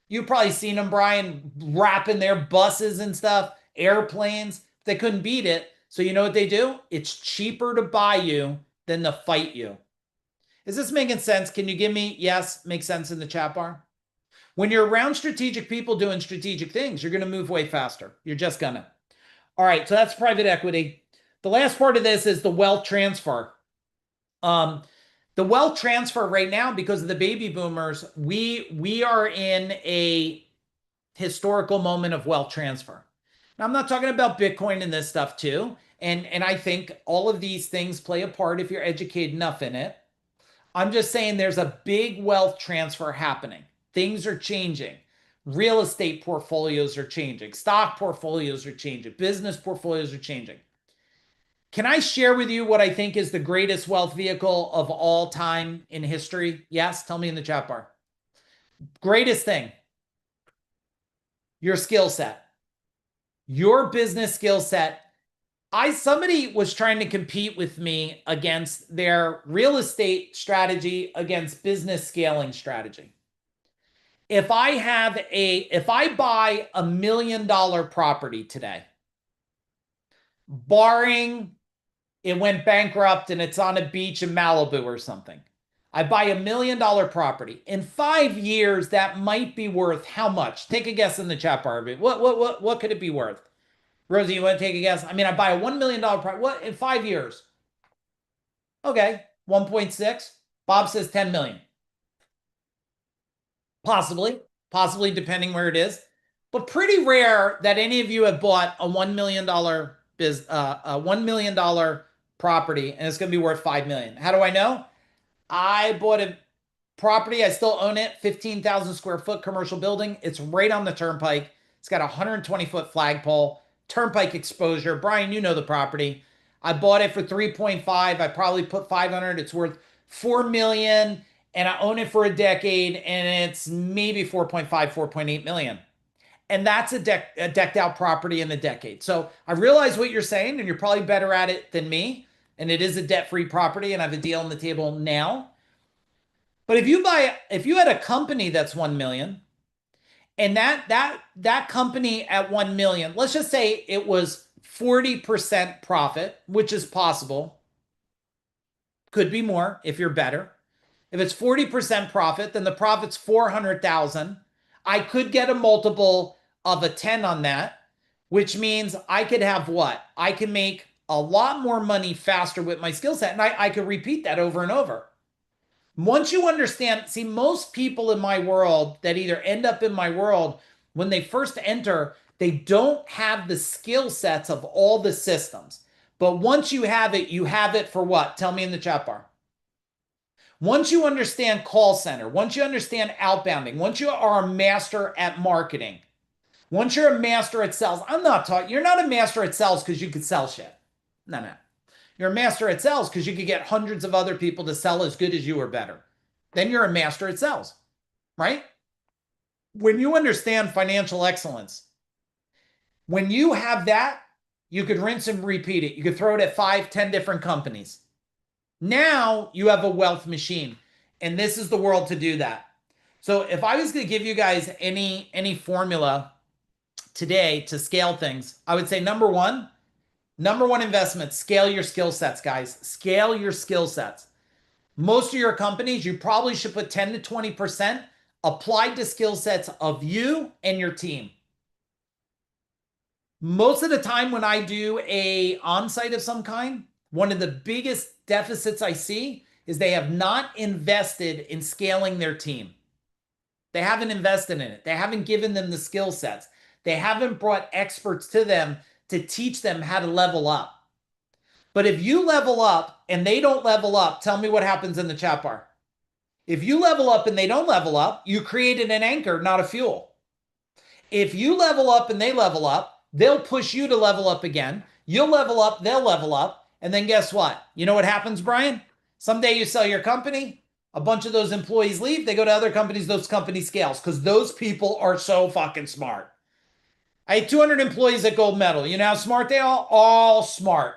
You've probably seen them, Brian, wrapping their buses and stuff, airplanes. They couldn't beat it. So you know what they do? It's cheaper to buy you than to fight you. Is this making sense? Can you give me yes, makes sense in the chat bar? When you're around strategic people doing strategic things, you're going to move way faster. You're just going to. All right, so that's private equity. The last part of this is the wealth transfer. The wealth transfer right now, because of the baby boomers, we are in a historical moment of wealth transfer. Now, I'm not talking about Bitcoin and this stuff too. And I think all of these things play a part if you're educated enough in it. I'm just saying there's a big wealth transfer happening. Things are changing. Real estate portfolios are changing. Stock portfolios are changing. Business portfolios are changing. Can I share with you what I think is the greatest wealth vehicle of all time in history? Yes? Tell me in the chat bar. Greatest thing. Your skill set. Your business skill set Somebody was trying to compete with me against their real estate strategy against business scaling strategy. If I buy $1 million property today, barring it went bankrupt and it's on a beach in Malibu or something, I buy $1 million property. In 5 years, that might be worth how much? Take a guess in the chat bar. What could it be worth? Rosie, you want to take a guess? I mean, I buy a $1 million property. What in 5 years? Okay, 1.6. Bob says 10 million. Possibly depending where it is, but pretty rare that any of you have bought a $1 million $1 million property and it's going to be worth 5 million. How do I know? I bought a property. I still own it. 15,000 square foot commercial building. It's right on the turnpike. It's got a 120-foot flagpole, turnpike exposure. Brian, you know the property. I bought it for 3.5. I probably put 500. It's worth 4 million and I own it for a decade and it's maybe 4.5, 4.8 million. And that's a decked out property in a decade. So I realize what you're saying and you're probably better at it than me. And it is a debt-free property and I have a deal on the table now. But if you had a company that's 1 million and that company at 1 million, let's just say it was 40% profit, which is possible. Could be more if you're better. If it's 40% profit, then the profit's 400,000. I could get a multiple of a 10 on that, which means I could have what? I can make a lot more money faster with my skill set. And I could repeat that over and over. Once you understand, see, most people in my world that either end up in my world, when they first enter, they don't have the skill sets of all the systems. But once you have it for what? Tell me in the chat bar. Once you understand call center, once you understand outbounding, once you are a master at marketing, once you're a master at sales, you're not a master at sales because you could sell shit. No. You're a master at sales because you could get hundreds of other people to sell as good as you or better. Then you're a master at sales, right? When you understand financial excellence, when you have that, you could rinse and repeat it. You could throw it at 5, 10 different companies. Now you have a wealth machine, and this is the world to do that. So if I was going to give you guys any formula today to scale things, I would say number one investment, scale your skill sets, guys. Scale your skill sets. Most of your companies, you probably should put 10 to 20% applied to skill sets of you and your team. Most of the time when I do a on-site of some kind, one of the biggest deficits I see is they have not invested in scaling their team. They haven't invested in it. They haven't given them the skill sets. They haven't brought experts to them to teach them how to level up. But if you level up and they don't level up, tell me what happens in the chat bar. If you level up and they don't level up, you created an anchor, not a fuel. If you level up and they level up, they'll push you to level up again. You'll level up, they'll level up. And then guess what? You know what happens, Brian? Someday you sell your company, a bunch of those employees leave, they go to other companies, those companies scales because those people are so fucking smart. I had 200 employees at Gold Medal. You know how smart they are? All smart.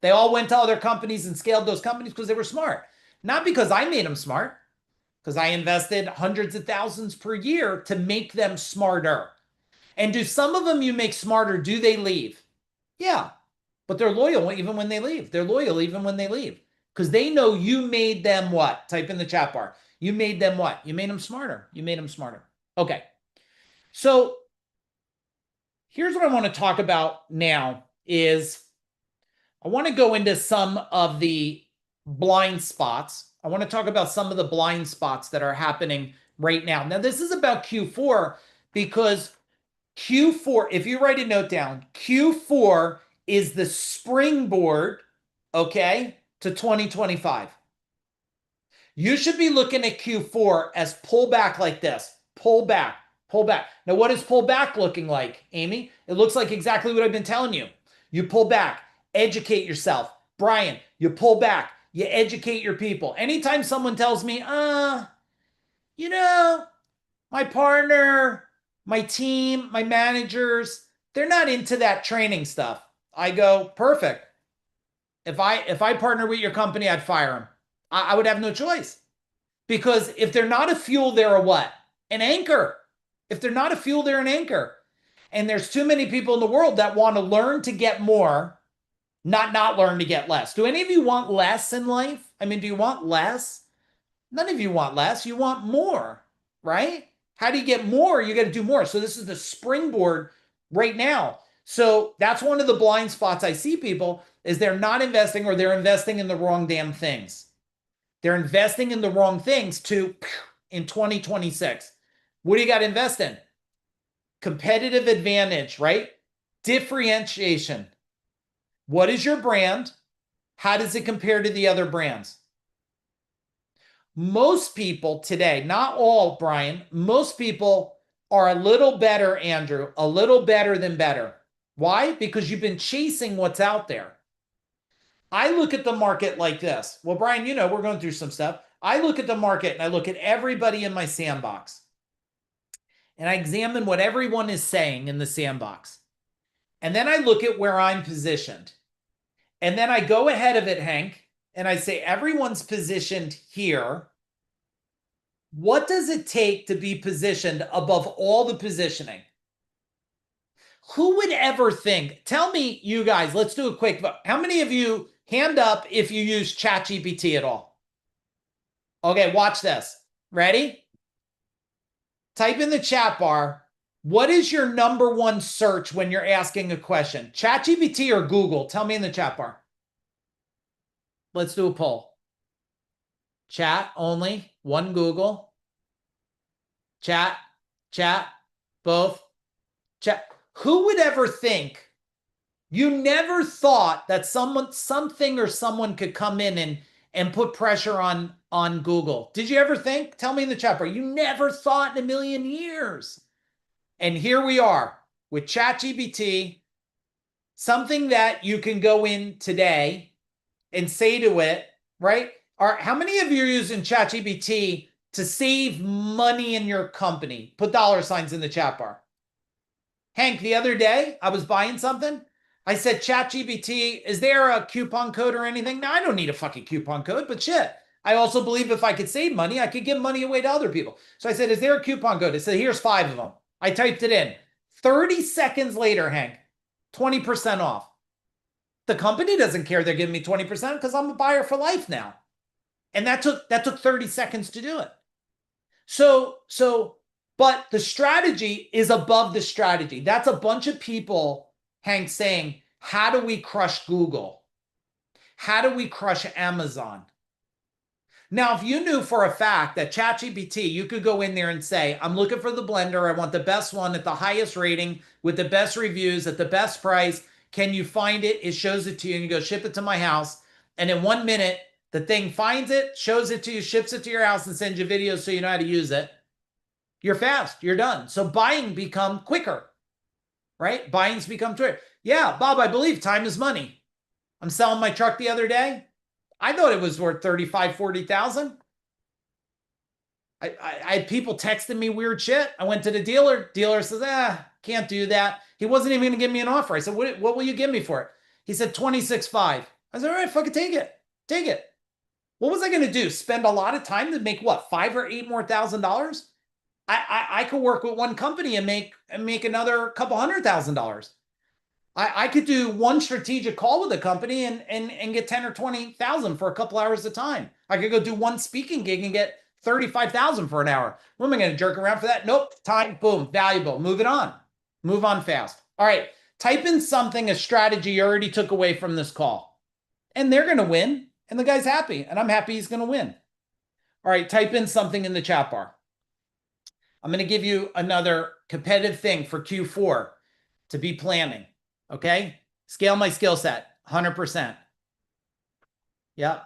They all went to other companies and scaled those companies because they were smart. Not because I made them smart, because I invested hundreds of thousands per year to make them smarter. And do some of them you make smarter, do they leave? Yeah. But they're loyal even when they leave. Because they know you made them what? Type in the chat bar. You made them what? You made them smarter. Okay. So here's what I want to talk about now is I want to go into some of the blind spots. I want to talk about some of the blind spots that are happening right now. Now, this is about Q4 because Q4, if you write a note down, Q4 is the springboard, okay, to 2025. You should be looking at Q4 as pull back like this. Pull back. Now, what is pull back looking like, Amy? It looks like exactly what I've been telling you. You pull back, educate yourself. Brian, you pull back, you educate your people. Anytime someone tells me, you know, my partner, my team, my managers, they're not into that training stuff. I go, perfect. If I partner with your company, I'd fire them. I would have no choice. Because if they're not a fuel, they're a what? An anchor. If they're not a fuel, they're an anchor. And there's too many people in the world that want to learn to get more, not learn to get less. Do any of you want less in life? I mean, do you want less? None of you want less. You want more, right? How do you get more? You got to do more. So this is the springboard right now. So that's one of the blind spots I see people is they're not investing or they're investing in the wrong damn things. They're investing in the wrong things in 2026. What do you got to invest in? Competitive advantage, right? Differentiation. What is your brand? How does it compare to the other brands? Most people today, not all, Brian, most people are a little better, Andrew, a little better than better. Why? Because you've been chasing what's out there. I look at the market like this. Well, Brian, you know, we're going through some stuff. I look at the market and I look at everybody in my sandbox. And I examine what everyone is saying in the sandbox. And then I look at where I'm positioned. And then I go ahead of it, Hank, and I say, everyone's positioned here. What does it take to be positioned above all the positioning? Who would ever think? Tell me, you guys, let's do a quick vote. How many of you, hand up if you use ChatGPT at all? Okay, watch this. Ready? Type in the chat bar, what is your number one search when you're asking a question? ChatGPT or Google? Tell me in the chat bar. Let's do a poll. Chat only, one Google. Chat, both. Chat. Who would ever think? You never thought that something or someone could come in and put pressure on Google. Did you ever think? Tell me in the chat bar. You never thought in a million years. And here we are with ChatGPT, something that you can go in today and say to it, right? How many of you are using ChatGPT to save money in your company? Put dollar signs in the chat bar. Hank, the other day, I was buying something. I said, ChatGPT, is there a coupon code or anything? Now, I don't need a fucking coupon code, but shit. I also believe if I could save money, I could give money away to other people. So I said, is there a coupon code? It said, here's 5 of them. I typed it in. 30 seconds later, Hank, 20% off. The company doesn't care they're giving me 20% because I'm a buyer for life now. And that took 30 seconds to do it. But the strategy is above the strategy. That's a bunch of people, Hank, saying, how do we crush Google? How do we crush Amazon? Now, if you knew for a fact that ChatGPT, you could go in there and say, I'm looking for the blender. I want the best one at the highest rating with the best reviews at the best price. Can you find it? It shows it to you and you go ship it to my house. And in 1 minute, the thing finds it, shows it to you, ships it to your house and sends you videos so you know how to use it. You're fast. You're done. So buying become quicker, right? Buying's become quicker. Yeah, Bob, I believe time is money. I'm selling my truck the other day. I thought it was worth 35, 40,000. I had people texting me weird shit. I went to the dealer. Dealer says, can't do that. He wasn't even going to give me an offer. I said, what will you give me for it? He said, 26.5. I said, all right, fucking take it. Take it. What was I going to do? Spend a lot of time to make what, $5,000 or $8,000? I could work with one company and make another couple $100,000. I could do one strategic call with a company and get 10 or 20,000 for a couple hours at a time. I could go do one speaking gig and get 35,000 for an hour. What am I going to jerk around for that? Nope. Time, boom, valuable. Move it on. Move on fast. All right. Type in something, a strategy you already took away from this call. And they're going to win. And the guy's happy. And I'm happy he's going to win. All right. Type in something in the chat bar. I'm going to give you another competitive thing for Q4 to be planning. Okay? Scale my skill set, 100%. Yep.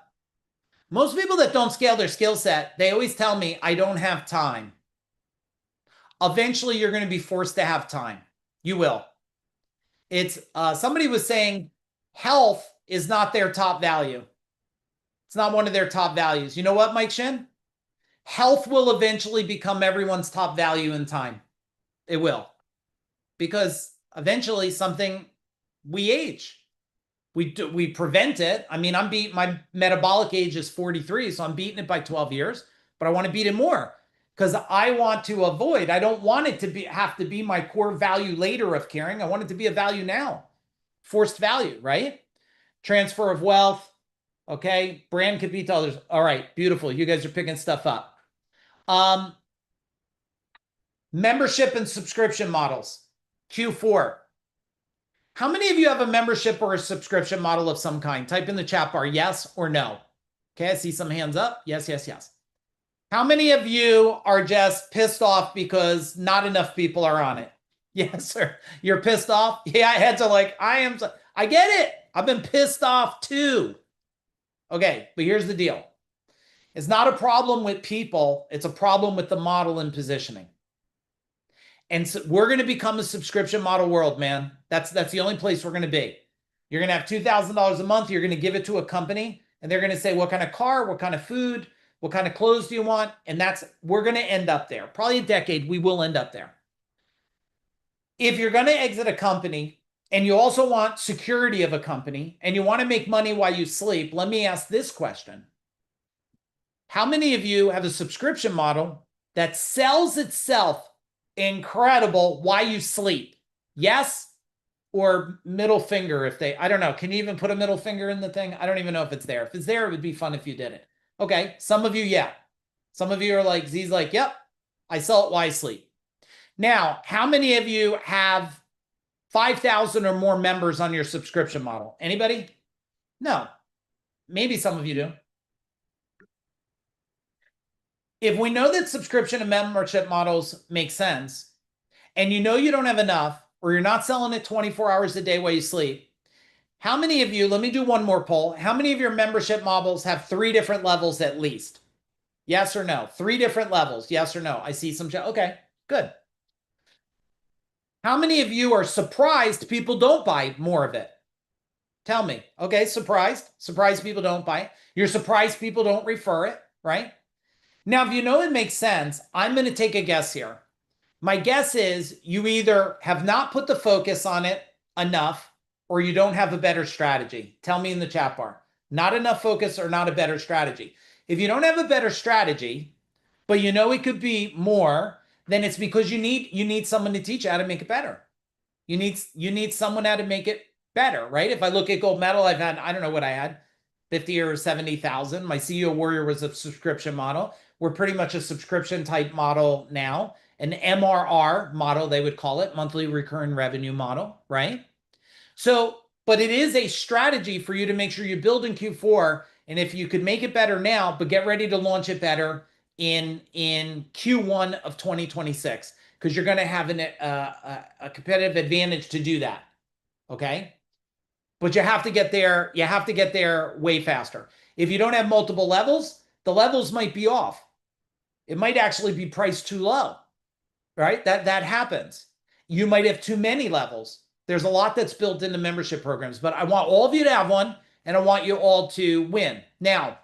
Most people that don't scale their skill set, they always tell me, I don't have time. Eventually, you're going to be forced to have time. You will. It's somebody was saying health is not their top value. It's not one of their top values. You know what, Mike Shin? Health will eventually become everyone's top value in time. It will. Because eventually something we age. We prevent it. I mean, my metabolic age is 43, so I'm beating it by 12 years, but I want to beat it more because I want to avoid. I don't want it to have to be my core value later of caring. I want it to be a value now. Forced value, right? Transfer of wealth. Okay. Brand could be to others. All right. Beautiful. You guys are picking stuff up. Membership and subscription models. Q4. How many of you have a membership or a subscription model of some kind? Type in the chat bar yes or no. Okay, I see some hands up. Yes, yes, yes. How many of you are just pissed off because not enough people are on it? Yes, sir. You're pissed off? Yeah, heads are like, I get it. I've been pissed off too. Okay, but here's the deal. It's not a problem with people. It's a problem with the model and positioning. And so we're going to become a subscription model world, man. That's the only place we're going to be. You're going to have $2,000 a month. You're going to give it to a company, and they're going to say, what kind of car, what kind of food, what kind of clothes do you want? And we're going to end up there. Probably a decade, we will end up there. If you're going to exit a company and you also want security of a company and you want to make money while you sleep, let me ask this question. How many of you have a subscription model that sells itself incredible while you sleep? Yes? Or middle finger if I don't know. Can you even put a middle finger in the thing? I don't even know if it's there. If it's there, it would be fun if you did it. Okay. Some of you, yeah. Some of you are like, Z's like, yep, I sell it while I sleep. Now, how many of you have 5,000 or more members on your subscription model? Anybody? No. Maybe some of you do. If we know that subscription and membership models make sense, and you know you don't have enough, or you're not selling it 24 hours a day while you sleep, how many of you, let me do one more poll, how many of your membership models have 3 different levels at least? Yes or no? 3 different levels, yes or no? I see some, okay, good. How many of you are surprised people don't buy more of it? Tell me. Okay, surprised. Surprised people don't buy it. You're surprised people don't refer it, right? Now, if you know it makes sense, I'm going to take a guess here. My guess is you either have not put the focus on it enough or you don't have a better strategy. Tell me in the chat bar. Not enough focus or not a better strategy. If you don't have a better strategy, but you know it could be more, then it's because you need someone to teach you how to make it better. You need someone how to make it better, right? If I look at gold medal, I've had, I don't know what I had, 50 or 70,000. My CEO Warrior was a subscription model. We're pretty much a subscription type model now, an MRR model, they would call it, monthly recurring revenue model, right? So, but it is a strategy for you to make sure you build in Q4. And if you could make it better now, but get ready to launch it better in Q1 of 2026, because you're going to have a competitive advantage to do that. Okay. But you have to get there. You have to get there way faster. If you don't have multiple levels, the levels might be off. It might actually be priced too low, right? That happens. You might have too many levels. There's a lot that's built into membership programs, but I want all of you to have one, and I want you all to win. Now,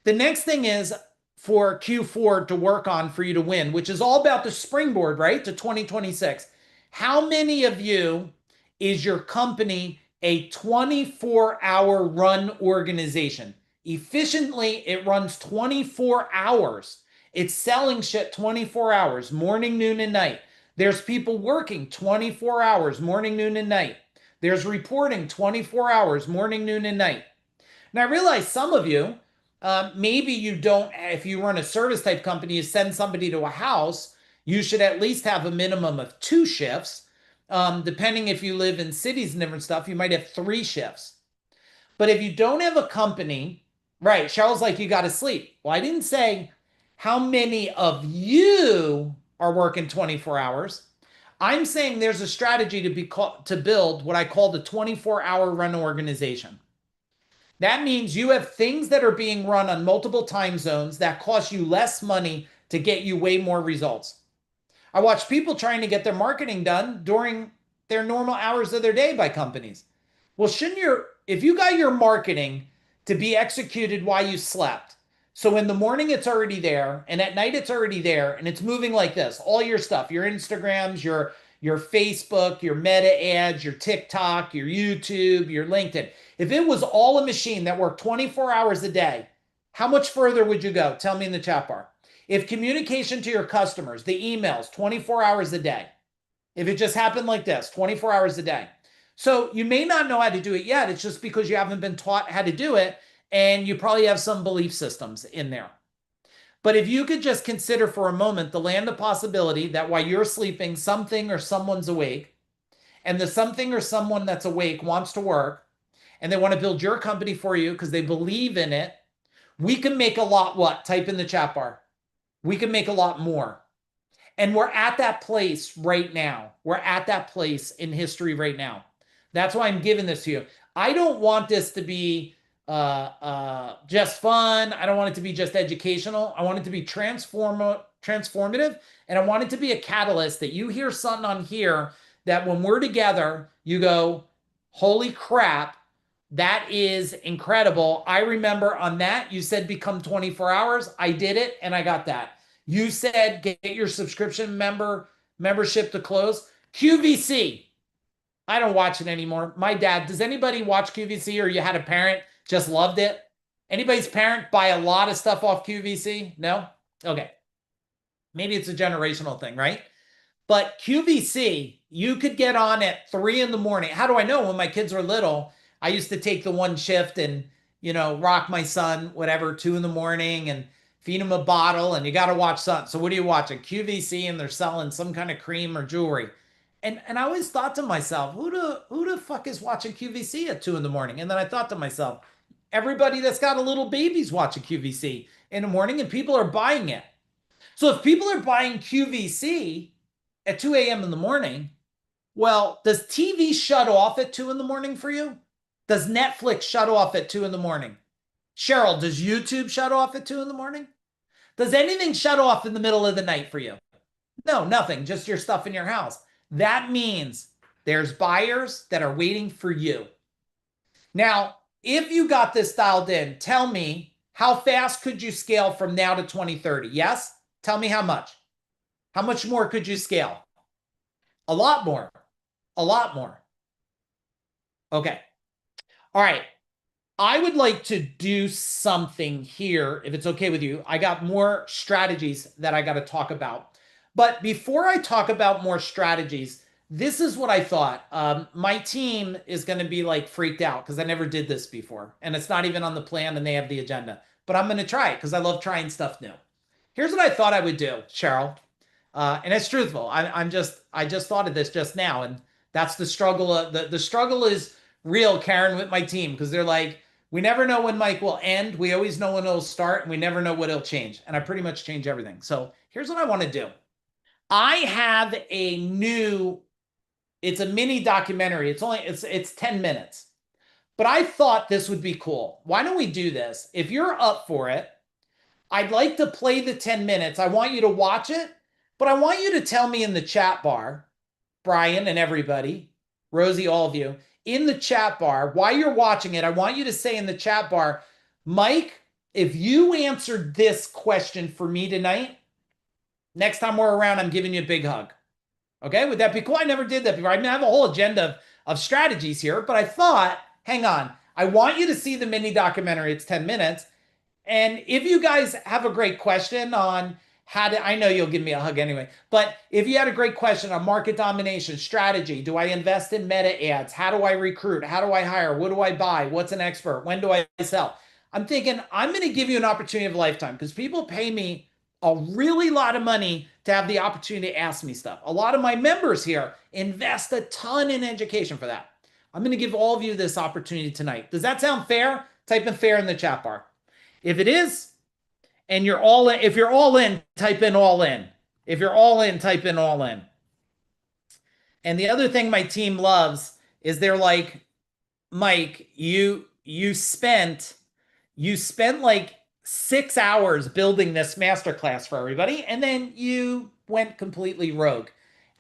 the next thing is for Q4 to work on for you to win, which is all about the springboard, right, to 2026. How many of you is your company a 24-hour run organization? Efficiently, it runs 24 hours. It's selling shit 24 hours, morning, noon, and night. There's people working 24 hours, morning, noon, and night. There's reporting 24 hours, morning, noon, and night. Now, I realize some of you, maybe you don't, if you run a service type company, you send somebody to a house, you should at least have a minimum of 2 shifts. Depending if you live in cities and different stuff, you might have 3 shifts. But if you don't have a company, right, Cheryl's like, you got to sleep. Well, I didn't say how many of you are working 24 hours. I'm saying there's a strategy to build what I call the 24-hour run organization. That means you have things that are being run on multiple time zones that cost you less money to get you way more results. I watch people trying to get their marketing done during their normal hours of their day by companies. Well, if you got your marketing to be executed while you slept, so in the morning it's already there, and at night it's already there, and it's moving like this, all your stuff, your Instagrams, your Facebook, your Meta ads, your TikTok, your YouTube, your LinkedIn. If it was all a machine that worked 24 hours a day, how much further would you go? Tell me in the chat bar. If communication to your customers, the emails, 24 hours a day, if it just happened like this, 24 hours a day. So you may not know how to do it yet. It's just because you haven't been taught how to do it, and you probably have some belief systems in there. But if you could just consider for a moment the land of possibility that while you're sleeping, something or someone's awake, and the something or someone that's awake wants to work, and they want to build your company for you because they believe in it, we can make a lot what? Type in the chat bar. We can make a lot more. And we're at that place right now. We're at that place in history right now. That's why I'm giving this to you. I don't want this to be just fun. I don't want it to be just educational. I want it to be transformative. And I want it to be a catalyst that you hear something on here that when we're together, you go, holy crap, that is incredible. I remember on that, you said become 24 hours. I did it and I got that. You said get your subscription membership to close. QVC. I don't watch it anymore. My dad, does anybody watch QVC, or you had a parent just loved it? Anybody's parent buy a lot of stuff off QVC? No? Okay. Maybe it's a generational thing, right? But QVC, you could get on at 3 in the morning. How do I know? When my kids were little, I used to take the one shift and, rock my son, whatever, 2 in the morning and feed him a bottle, and you got to watch something. So what are you watching? QVC, and they're selling some kind of cream or jewelry. And I always thought to myself, who the fuck is watching QVC at 2 in the morning? And then I thought to myself, everybody that's got a little baby's watching QVC in the morning, and people are buying it. So if people are buying QVC at 2 a.m. in the morning, well, does TV shut off at 2 in the morning for you? Does Netflix shut off at 2 in the morning? Cheryl, does YouTube shut off at 2 in the morning? Does anything shut off in the middle of the night for you? No, nothing, just your stuff in your house. That means there's buyers that are waiting for you. Now, if you got this dialed in, tell me, how fast could you scale from now to 2030? Yes? Tell me how much. How much more could you scale? A lot more. A lot more. Okay. All right. I would like to do something here, if it's okay with you. I got more strategies that I got to talk about. But before I talk about more strategies, this is what I thought. My team is going to be like freaked out because I never did this before. And it's not even on the plan and they have the agenda. But I'm going to try it because I love trying stuff new. Here's what I thought I would do, Cheryl. And it's truthful. I just thought of this just now. And that's the struggle. The struggle is real, Karen, with my team, because they're like, we never know when Mike will end. We always know when it'll start, and we never know what it'll change. And I pretty much change everything. So here's what I want to do. I have it's a mini documentary. It's 10 minutes. But I thought this would be cool. Why don't we do this? If you're up for it, I'd like to play the 10 minutes. I want you to watch it, but I want you to tell me in the chat bar, Brian and everybody, Rosie, all of you, in the chat bar, while you're watching it, I want you to say in the chat bar, Mike, if you answered this question for me tonight, next time we're around, I'm giving you a big hug. Okay, would that be cool? I never did that before. I mean, I have a whole agenda of strategies here, but I thought, hang on, I want you to see the mini documentary. It's 10 minutes. And if you guys have a great question on I know you'll give me a hug anyway, but if you had a great question on market domination, strategy, do I invest in meta ads? How do I recruit? How do I hire? What do I buy? What's an expert? When do I sell? I'm thinking I'm going to give you an opportunity of a lifetime because people pay me a really lot of money to have the opportunity to ask me stuff. A lot of my members here invest a ton in education for that. I'm going to give all of you this opportunity tonight. Does that sound fair? Type in fair in the chat bar. If it is, and you're all in, if you're all in, type in all in. If you're all in, type in all in. And the other thing my team loves is they're like, Mike, you spent like 6 hours building this masterclass for everybody, and then you went completely rogue.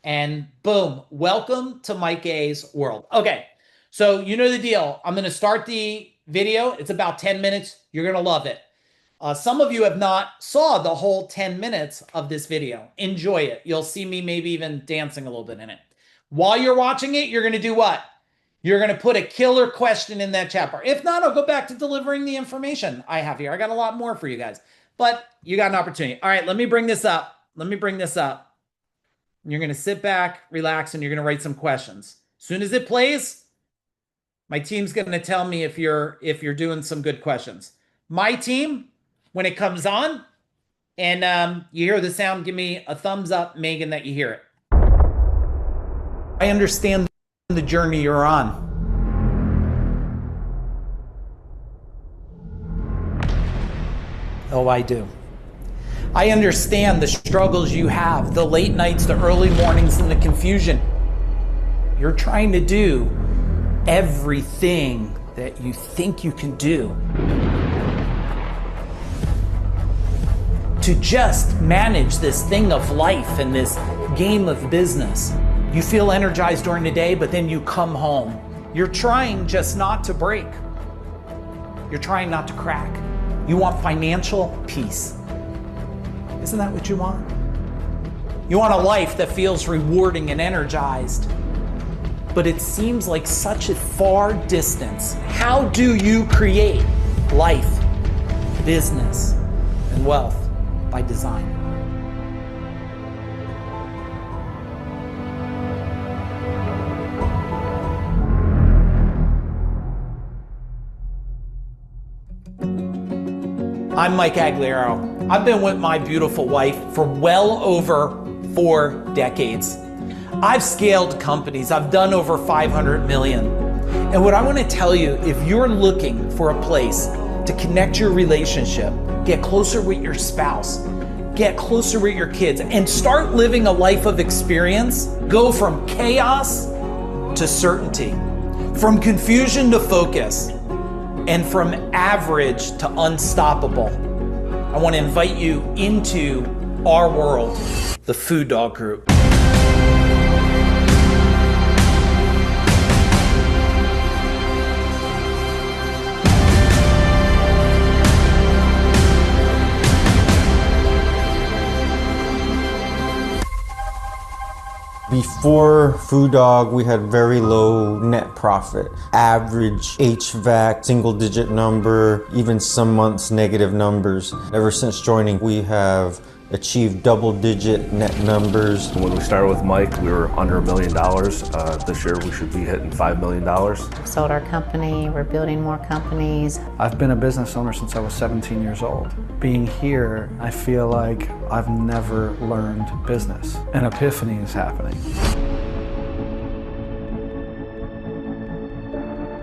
And boom, welcome to Mike A's world. Okay, so you know the deal. I'm going to start the video. It's about 10 minutes. You're going to love it. Some of you have not saw the whole 10 minutes of this video. Enjoy it. You'll see me maybe even dancing a little bit in it. While you're watching it, you're going to do what? You're going to put a killer question in that chat bar. If not, I'll go back to delivering the information I have here. I got a lot more for you guys, but you got an opportunity. All right, let me bring this up. You're going to sit back, relax, and you're going to write some questions. As soon as it plays, my team's going to tell me if you're doing some good questions. My team, when it comes on and you hear the sound, give me a thumbs up, Megan, that you hear it. I understand the journey you're on. Oh, I do. I understand the struggles you have, the late nights, the early mornings, and the confusion. You're trying to do everything that you think you can do to just manage this thing of life and this game of business. You feel energized during the day, but then you come home. You're trying just not to break. You're trying not to crack. You want financial peace. Isn't that what you want? You want a life that feels rewarding and energized, but it seems like such a far distance. How do you create life, business, and wealth by design? I'm Mike Agliaro. I've been with my beautiful wife for well over 4 decades. I've scaled companies. I've done over 500 million. And what I want to tell you, if you're looking for a place to connect your relationship, get closer with your spouse, get closer with your kids, and start living a life of experience, go from chaos to certainty, from confusion to focus, and from average to unstoppable, I want to invite you into our world, the Food Dog Group. Before Food Dog, we had very low net profit. Average HVAC, single digit number, even some months negative numbers. Ever since joining, we have achieved double-digit net numbers. When we started with Mike, we were under $1 million. This year we should be hitting $5 million. We sold our company, we're building more companies. I've been a business owner since I was 17 years old. Being here, I feel like I've never learned business. An epiphany is happening.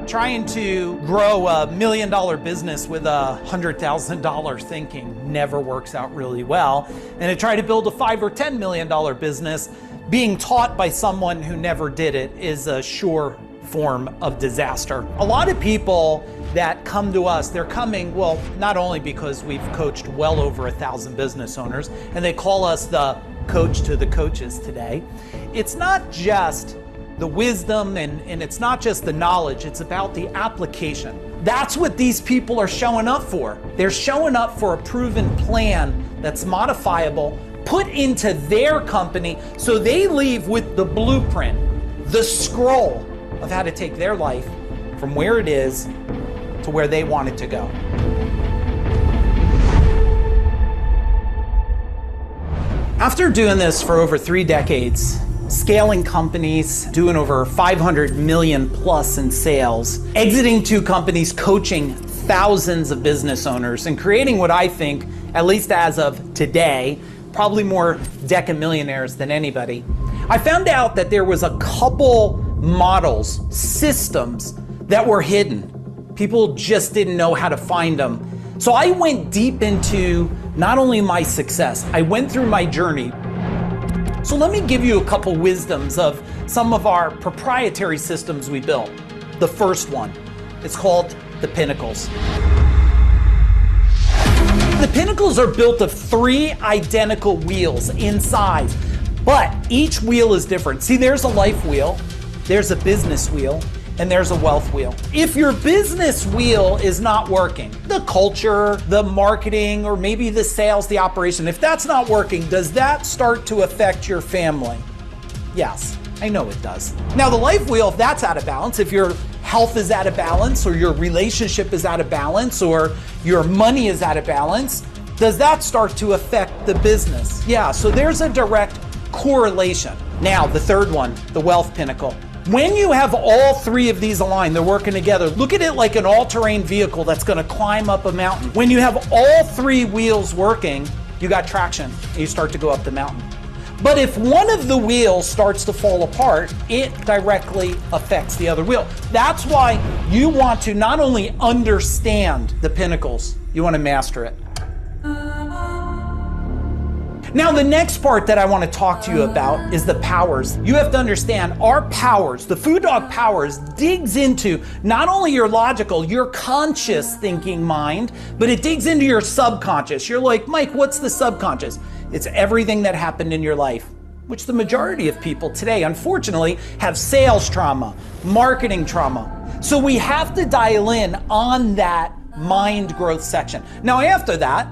Trying to grow a $1 million business with $100,000 thinking never works out really well. And to try to build a $5 or $10 million business, being taught by someone who never did it is a sure form of disaster. A lot of people that come to us, they're coming, well, not only because we've coached well over 1,000 business owners, and they call us the coach to the coaches today. It's not just the wisdom and it's not just the knowledge, it's about the application. That's what these people are showing up for. They're showing up for a proven plan that's modifiable, put into their company, so they leave with the blueprint, the scroll of how to take their life from where it is to where they want it to go. After doing this for over 3 decades, scaling companies, doing over 500 million plus in sales, exiting 2 companies, coaching thousands of business owners, and creating what I think, at least as of today, probably more decamillionaires than anybody. I found out that there was a couple models, systems that were hidden. People just didn't know how to find them. So I went deep into not only my success, I went through my journey. So let me give you a couple wisdoms of some of our proprietary systems we built. The first one, it's called the Pinnacles. The Pinnacles are built of 3 identical wheels inside, but each wheel is different. See, there's a life wheel, there's a business wheel, and there's a wealth wheel. If your business wheel is not working, the culture, the marketing, or maybe the sales, the operation, if that's not working, does that start to affect your family? Yes. I know it does. Now the life wheel, if that's out of balance, if your health is out of balance, or your relationship is out of balance, or your money is out of balance, does that start to affect the business? Yeah, so there's a direct correlation. Now, the third one, the wealth pinnacle. When you have all three of these aligned, they're working together. Look at it like an all-terrain vehicle that's going to climb up a mountain. When you have all three wheels working, you got traction and you start to go up the mountain. But if one of the wheels starts to fall apart, it directly affects the other wheel. That's why you want to not only understand the pinnacles, you want to master it. Now, the next part that I want to talk to you about is the powers. You have to understand our powers, the Food Dog Powers, digs into not only your logical, your conscious thinking mind, but it digs into your subconscious. You're like, Mike, what's the subconscious? It's everything that happened in your life, which the majority of people today, unfortunately, have sales trauma, marketing trauma. So we have to dial in on that mind growth section. Now, after that,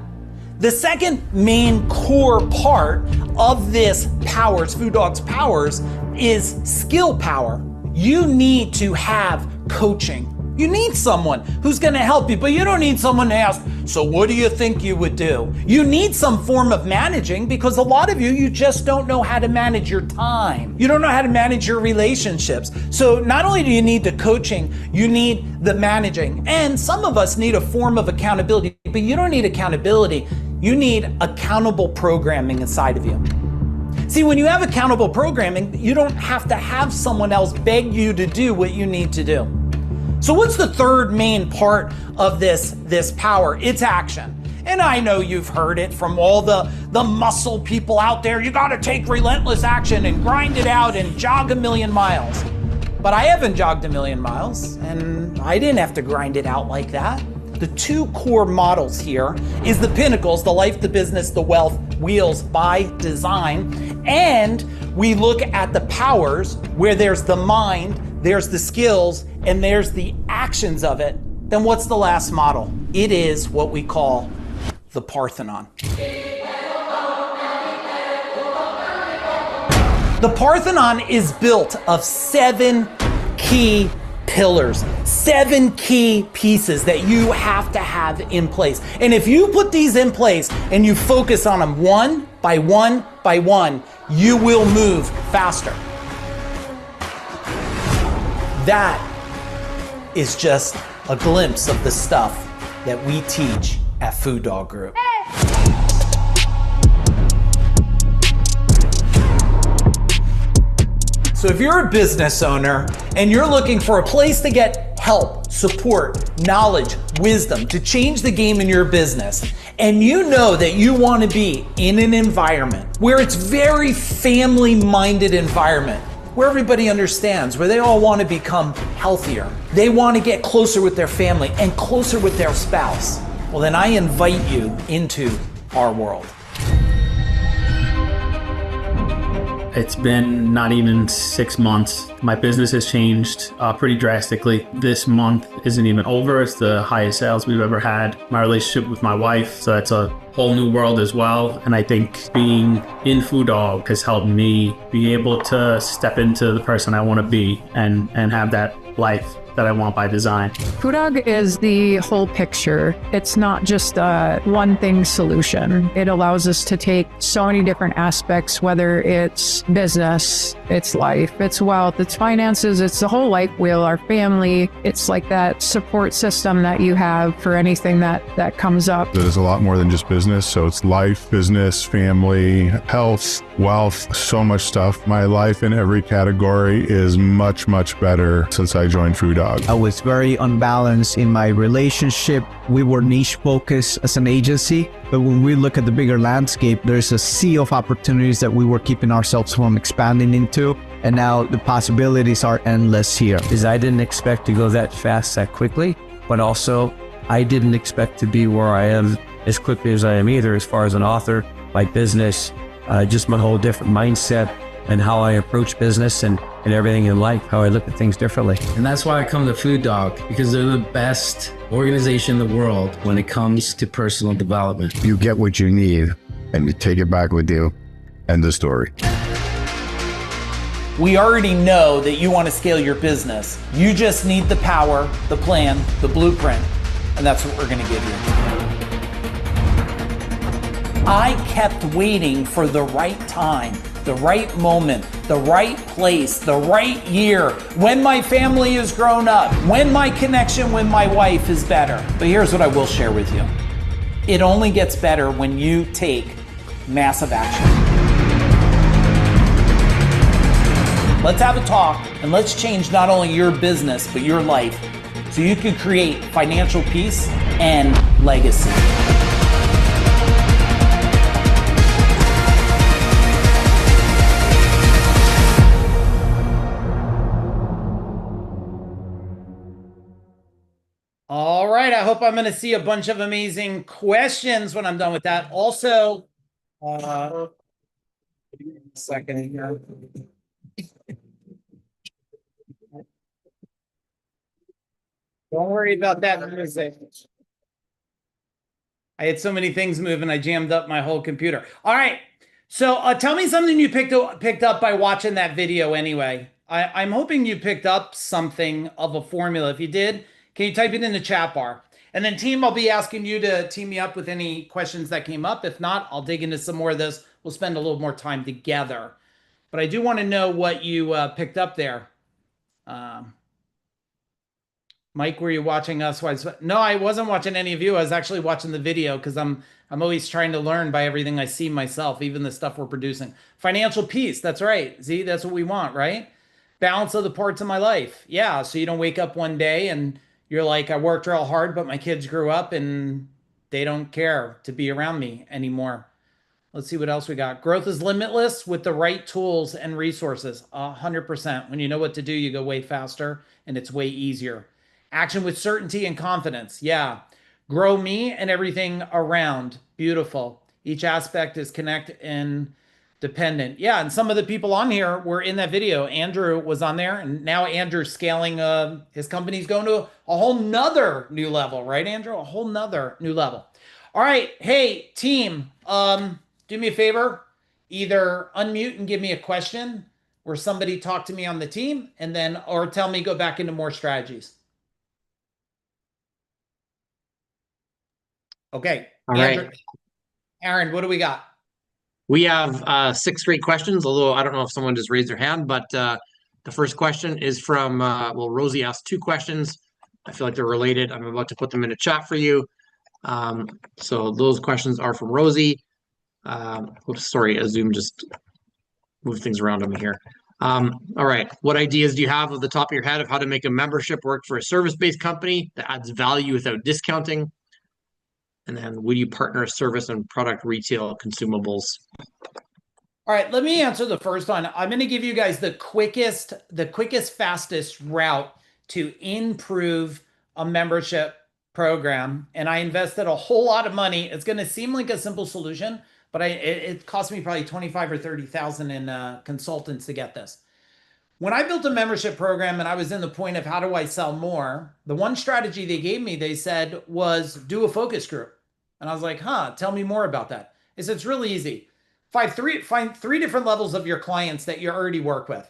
the second main core part of this powers, Food Dog's powers, is skill power. You need to have coaching. You need someone who's going to help you, but you don't need someone to ask, so what do you think you would do? You need some form of managing, because a lot of you just don't know how to manage your time. You don't know how to manage your relationships. So not only do you need the coaching, you need the managing. And some of us need a form of accountability, but you don't need accountability. You need accountable programming inside of you. See, when you have accountable programming, you don't have to have someone else beg you to do what you need to do. So what's the third main part of this power? It's action. And I know you've heard it from all the muscle people out there. You got to take relentless action and grind it out and jog 1,000,000 miles. But I haven't jogged 1,000,000 miles, and I didn't have to grind it out like that. The two core models here is the pinnacles, the life, the business, the wealth wheels by design. And we look at the powers where there's the mind, there's the skills, and there's the actions of it. Then what's the last model? It is what we call the Parthenon. The Parthenon is built of 7 key pillars, 7 key pieces that you have to have in place. And if you put these in place and you focus on them one by one by one, you will move faster. That is just a glimpse of the stuff that we teach at Food Dog Group. So if you're a business owner and you're looking for a place to get help, support, knowledge, wisdom to change the game in your business, and you know that you want to be in an environment where it's very family-minded environment, where everybody understands, where they all want to become healthier, they want to get closer with their family and closer with their spouse, well then I invite you into our world. It's been not even 6 months. My business has changed pretty drastically. This month isn't even over. It's the highest sales we've ever had. My relationship with my wife, so that's a whole new world as well. And I think being in Food Dog has helped me be able to step into the person I want to be and have that life that I want by design. Food Dog is the whole picture. It's not just a one thing solution. It allows us to take so many different aspects, whether it's business, it's life, it's wealth, it's finances, it's the whole life wheel, our family. It's like that support system that you have for anything that comes up. There's a lot more than just business. So it's life, business, family, health, wealth, so much stuff. My life in every category is much, much better since I joined Food Dog. I was very unbalanced in my relationship. We were niche focused as an agency, but when we look at the bigger landscape, there's a sea of opportunities that we were keeping ourselves from expanding into. And now the possibilities are endless here. Because I didn't expect to go that fast, that quickly, but also I didn't expect to be where I am as quickly as I am either, as far as an author, my business, just my whole different mindset and how I approach business and everything in life, how I look at things differently. And that's why I come to Food Dog, because they're the best organization in the world when it comes to personal development. You get what you need and you take it back with you. End of story. We already know that you want to scale your business. You just need the power, the plan, the blueprint, and that's what we're going to give you. I kept waiting for the right time, the right moment, the right place, the right year, when my family is grown up, when my connection with my wife is better. But here's what I will share with you. It only gets better when you take massive action. Let's have a talk and let's change not only your business, but your life so you can create financial peace and legacy. All right, I hope I'm going to see a bunch of amazing questions when I'm done with that. Also, second here. Don't worry about that music. I had so many things moving, I jammed up my whole computer. All right, so tell me something you picked up by watching that video anyway. I'm hoping you picked up something of a formula. If you did, can you type it in the chat bar? And then team, I'll be asking you to team me up with any questions that came up. If not, I'll dig into some more of this. We'll spend a little more time together. But I do want to know what you picked up there. Mike, were you watching us? No, I wasn't watching any of you. I was actually watching the video because I'm always trying to learn by everything I see myself, even the stuff we're producing. Financial peace, that's right. See, that's what we want, right? Balance of the parts of my life. Yeah, so you don't wake up one day and you're like, I worked real hard, but my kids grew up and they don't care to be around me anymore. Let's see what else we got. Growth is limitless with the right tools and resources. 100%. When you know what to do, you go way faster and it's way easier. Action with certainty and confidence. Yeah. Grow me and everything around. Beautiful. Each aspect is connect and dependent. Yeah. And some of the people on here were in that video. Andrew was on there, and now Andrew's scaling his company's going to a whole nother new level, right, Andrew? A whole nother new level. All right. Hey, team, do me a favor. Either unmute and give me a question or somebody talk to me on the team, and then, or tell me go back into more strategies. Okay. All right. Aaron, what do we got? We have 6 great questions, although I don't know if someone just raised their hand, but the first question is from, well, Rosie asked 2 questions. I feel like they're related. I'm about to put them in a chat for you. So those questions are from Rosie. Oops, sorry, Zoom just moved things around on me here. All right. What ideas do you have off the top of your head of how to make a membership work for a service-based company that adds value without discounting? And then would you partner service and product retail consumables? All right, let me answer the first one. I'm going to give you guys the quickest, fastest route to improve a membership program. And I invested a whole lot of money. It's going to seem like a simple solution, but it cost me probably 25 or 30,000 in consultants to get this. When I built a membership program and I was in the point of how do I sell more, the one strategy they gave me, they said, was do a focus group. And I was like, tell me more about that. They said, it's really easy. Find 3 different levels of your clients that you already work with.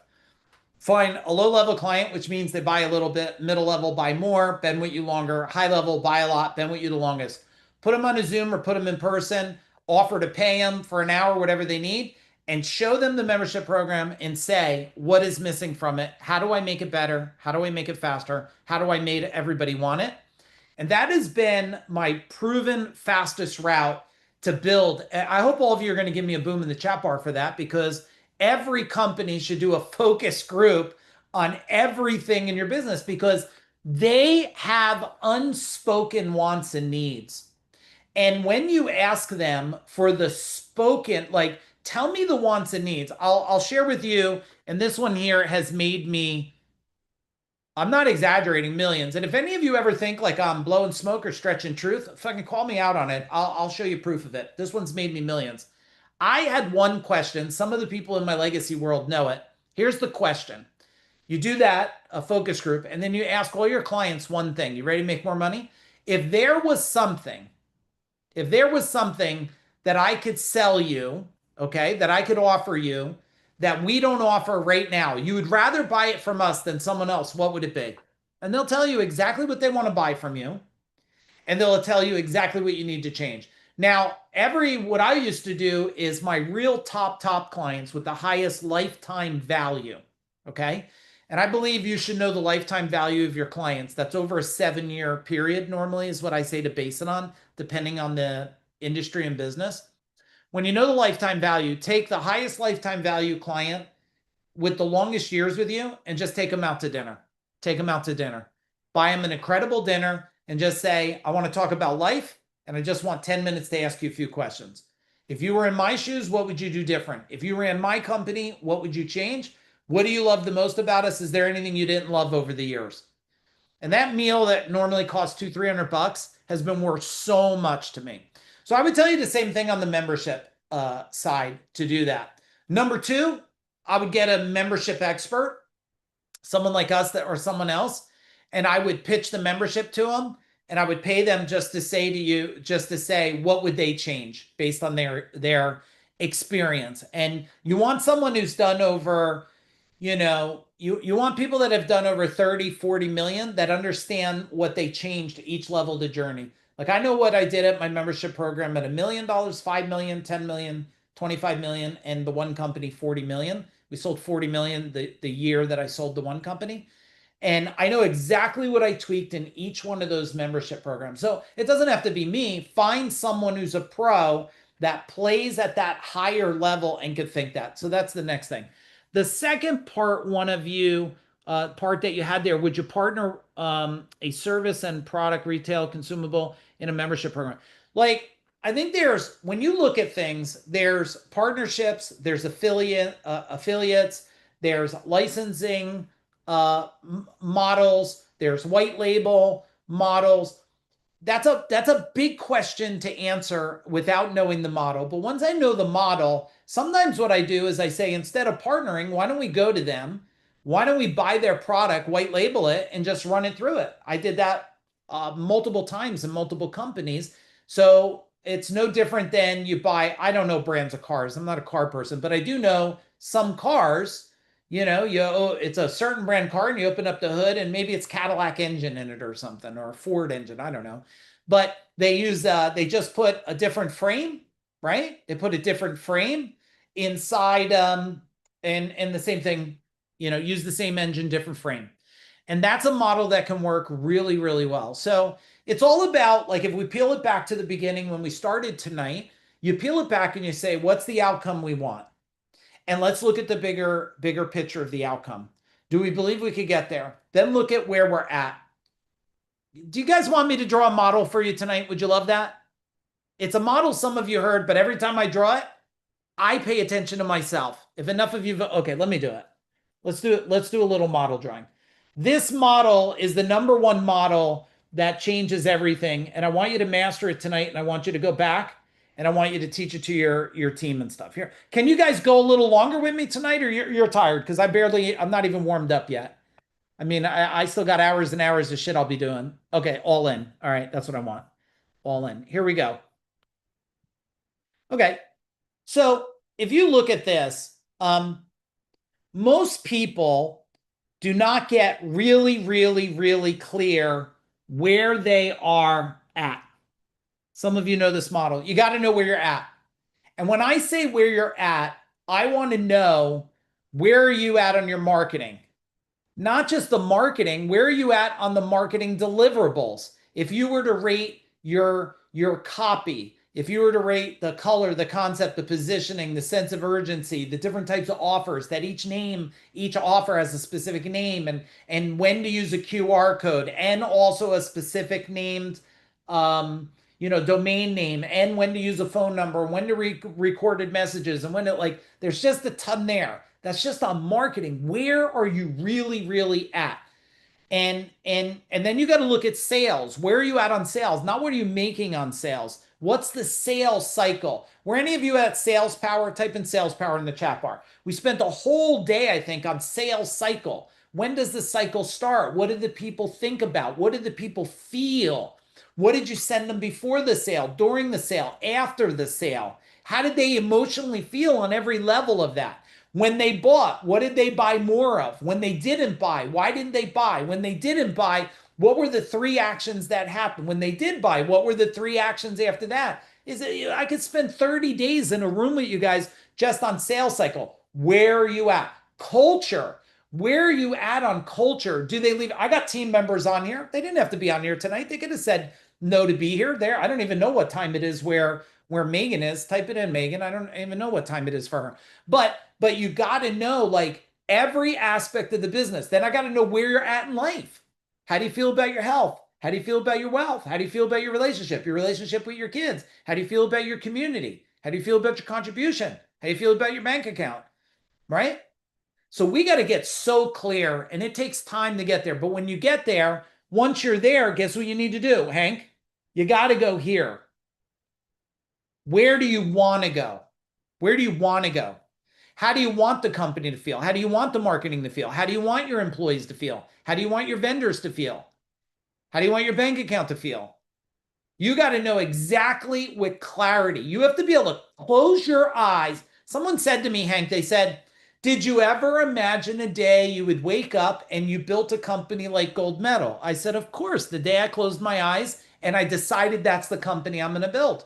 Find a low level client, which means they buy a little bit, middle level, buy more, been with you longer, high level, buy a lot, been with you the longest. Put them on a Zoom or put them in person, offer to pay them for an hour, whatever they need, and show them the membership program and say, what is missing from it? How do I make it better? How do I make it faster? How do I make everybody want it? And that has been my proven fastest route to build. I hope all of you are going to give me a boom in the chat bar for that, because every company should do a focus group on everything in your business, because they have unspoken wants and needs. And when you ask them for the spoken, like, tell me the wants and needs, I'll share with you. And this one here has made me, I'm not exaggerating, millions. And if any of you ever think like I'm blowing smoke or stretching truth, fucking call me out on it. I'll show you proof of it. This one's made me millions. I had one question. Some of the people in my legacy world know it. Here's the question. You do that, a focus group, and then you ask all your clients one thing. You ready to make more money? If there was something that I could sell you, okay, that I could offer you, that we don't offer right now, you would rather buy it from us than someone else, what would it be? And they'll tell you exactly what they want to buy from you, and they'll tell you exactly what you need to change. Now, what I used to do is my real top clients with the highest lifetime value, okay? And I believe you should know the lifetime value of your clients. That's over a 7-year period, normally, is what I say to base it on, depending on the industry and business. When you know the lifetime value, take the highest lifetime value client with the longest years with you and just take them out to dinner. Take them out to dinner. Buy them an incredible dinner and just say, I want to talk about life, and I just want 10 minutes to ask you a few questions. If you were in my shoes, what would you do different? If you ran my company, what would you change? What do you love the most about us? Is there anything you didn't love over the years? And that meal that normally costs $200-300 has been worth so much to me. So I would tell you the same thing on the membership side to do that. Number 2, I would get a membership expert, someone like us or someone else, and I would pitch the membership to them, and I would pay them just to say what would they change based on their experience. And you want someone who's done over, you want people that have done over 30-40 million that understand what they changed each level of the journey. Like, I know what I did at my membership program at $1 million, $5 million, $10 million, $25 million, and the one company, 40 million. We sold 40 million the year that I sold the one company. And I know exactly what I tweaked in each one of those membership programs. So it doesn't have to be me. Find someone who's a pro that plays at that higher level and could think that. So that's the next thing. The second part, part that you had there, would you partner a service and product, retail, consumable in a membership program? Like, I think when you look at things, there's partnerships, there's affiliates, there's licensing models, there's white label models. That's a big question to answer without knowing the model. But once I know the model, sometimes what I do is I say, instead of partnering, why don't we go to them? Why don't we buy their product, white label it, and just run it through it? I did that multiple times in multiple companies. So it's no different than you buy, I don't know brands of cars. I'm not a car person, but I do know some cars, it's a certain brand car, and you open up the hood and maybe it's Cadillac engine in it or something, or a Ford engine, I don't know. But they just put a different frame, right? They put a different frame inside, and the same thing, use the same engine, different frame. And that's a model that can work really, really well. So it's all about, like, if we peel it back to the beginning when we started tonight, you peel it back and you say, what's the outcome we want? And let's look at the bigger picture of the outcome. Do we believe we could get there? Then look at where we're at. Do you guys want me to draw a model for you tonight? Would you love that? It's a model some of you heard, but every time I draw it, I pay attention to myself. If enough of you, okay, let me do it. Let's do it. Let's do a little model drawing. This model is the number one model that changes everything. And I want you to master it tonight. And I want you to go back and I want you to teach it to your team and stuff. Here, can you guys go a little longer with me tonight, or you're tired? Because I'm not even warmed up yet. I mean, I still got hours and hours of shit I'll be doing. Okay, all in. All right, that's what I want. All in. Here we go. Okay, so if you look at this, most people do not get really, really, really clear where they are at. Some of you know this model. You got to know where you're at. And when I say where you're at, I want to know, where are you at on your marketing? Not just the marketing, where are you at on the marketing deliverables? If you were to rate your copy, if you were to rate the color, the concept, the positioning, the sense of urgency, the different types of offers, that each offer has a specific name, and when to use a QR code, and also a specific named domain name, and when to use a phone number, when to recorded messages, and when to, there's just a ton there. That's just on marketing. Where are you really, really at? And then you got to look at sales. Where are you at on sales? Not what are you making on sales. What's the sales cycle? Were any of you at sales power? Type in sales power in the chat bar. We spent a whole day, I think, on sales cycle. When does the cycle start? What did the people think about? What did the people feel? What did you send them before the sale, during the sale, after the sale? How did they emotionally feel on every level of that? When they bought, what did they buy more of? When they didn't buy, why didn't they buy? When they didn't buy, what were the 3 actions that happened? When they did buy, what were the 3 actions after that? I could spend 30 days in a room with you guys just on sales cycle. Where are you at? Culture. Where are you at on culture? Do they leave? I got team members on here. They didn't have to be on here tonight. They could have said no to be here. There. I don't even know what time it is where Megan is. Type it in, Megan. I don't even know what time it is for her. But you got to know like every aspect of the business. Then I got to know where you're at in life. How do you feel about your health? How do you feel about your wealth? How do you feel about your relationship with your kids? How do you feel about your community? How do you feel about your contribution? How do you feel about your bank account? Right? So we got to get so clear, and it takes time to get there. But when you get there, once you're there, guess what you need to do, Hank? You got to go here. Where do you want to go? Where do you want to go? How do you want the company to feel? How do you want the marketing to feel? How do you want your employees to feel? How do you want your vendors to feel? How do you want your bank account to feel? You got to know exactly with clarity. You have to be able to close your eyes. Someone said to me, Hank, they said, did you ever imagine a day you would wake up and you built a company like Gold Medal? I said, of course, the day I closed my eyes and I decided that's the company I'm going to build.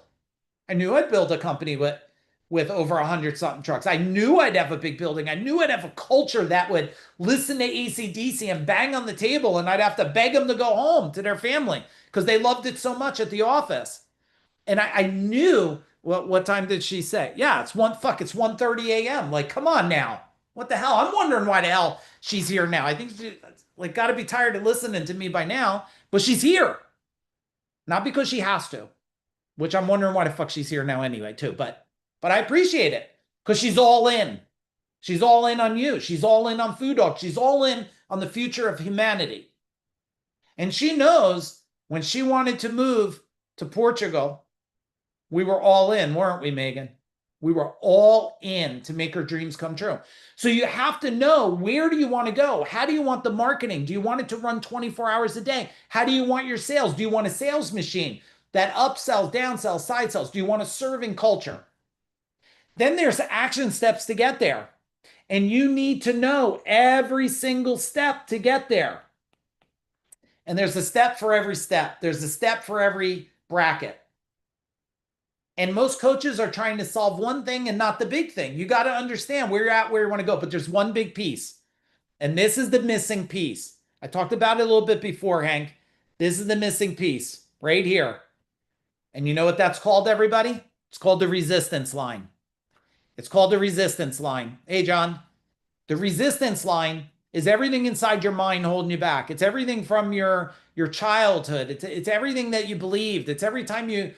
I knew I'd build a company with over 100-something trucks. I knew I'd have a big building. I knew I'd have a culture that would listen to AC/DC and bang on the table, and I'd have to beg them to go home to their family because they loved it so much at the office. And I knew, what time did she say? Yeah, it's 1:30 a.m. Like, come on now. What the hell? I'm wondering why the hell she's here now. I think she like got to be tired of listening to me by now, but she's here. Not because she has to, which I'm wondering why the fuck she's here now anyway, too. But I appreciate it because she's all in. She's all in on you. She's all in on Food Dog. She's all in on the future of humanity. And she knows when she wanted to move to Portugal, we were all in, weren't we, Megan? We were all in to make her dreams come true. So you have to know, where do you want to go? How do you want the marketing? Do you want it to run 24 hours a day? How do you want your sales? Do you want a sales machine that upsells, downsells, side sells? Do you want a serving culture? Then there's action steps to get there. And you need to know every single step to get there. And there's a step for every step. There's a step for every bracket. And most coaches are trying to solve one thing and not the big thing. You got to understand where you're at, where you want to go. But there's one big piece. And this is the missing piece. I talked about it a little bit before, Hank. This is the missing piece right here. And you know what that's called, everybody? It's called the resistance line. It's called the resistance line. Hey, John. The resistance line is everything inside your mind holding you back. It's everything from your childhood. It's everything that you believed. It's every time you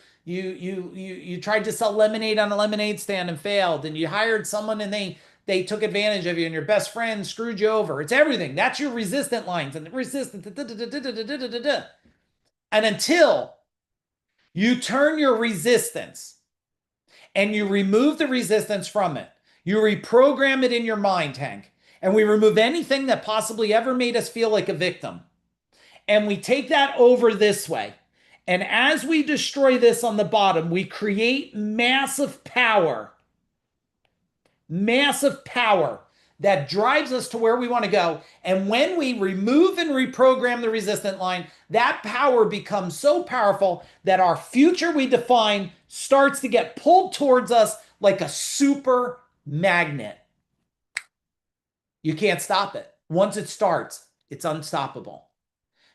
tried to sell lemonade on a lemonade stand and failed, and you hired someone and they took advantage of you, and your best friend screwed you over. It's everything. That's your resistant lines, and the resistant. And until you turn your resistance and you remove the resistance from it, you reprogram it in your mind, Hank, and we remove anything that possibly ever made us feel like a victim, and we take that over this way. And as we destroy this on the bottom, we create massive power that drives us to where we want to go. And when we remove and reprogram the resistant line, that power becomes so powerful that our future we define starts to get pulled towards us like a super magnet. You can't stop it. Once it starts, it's unstoppable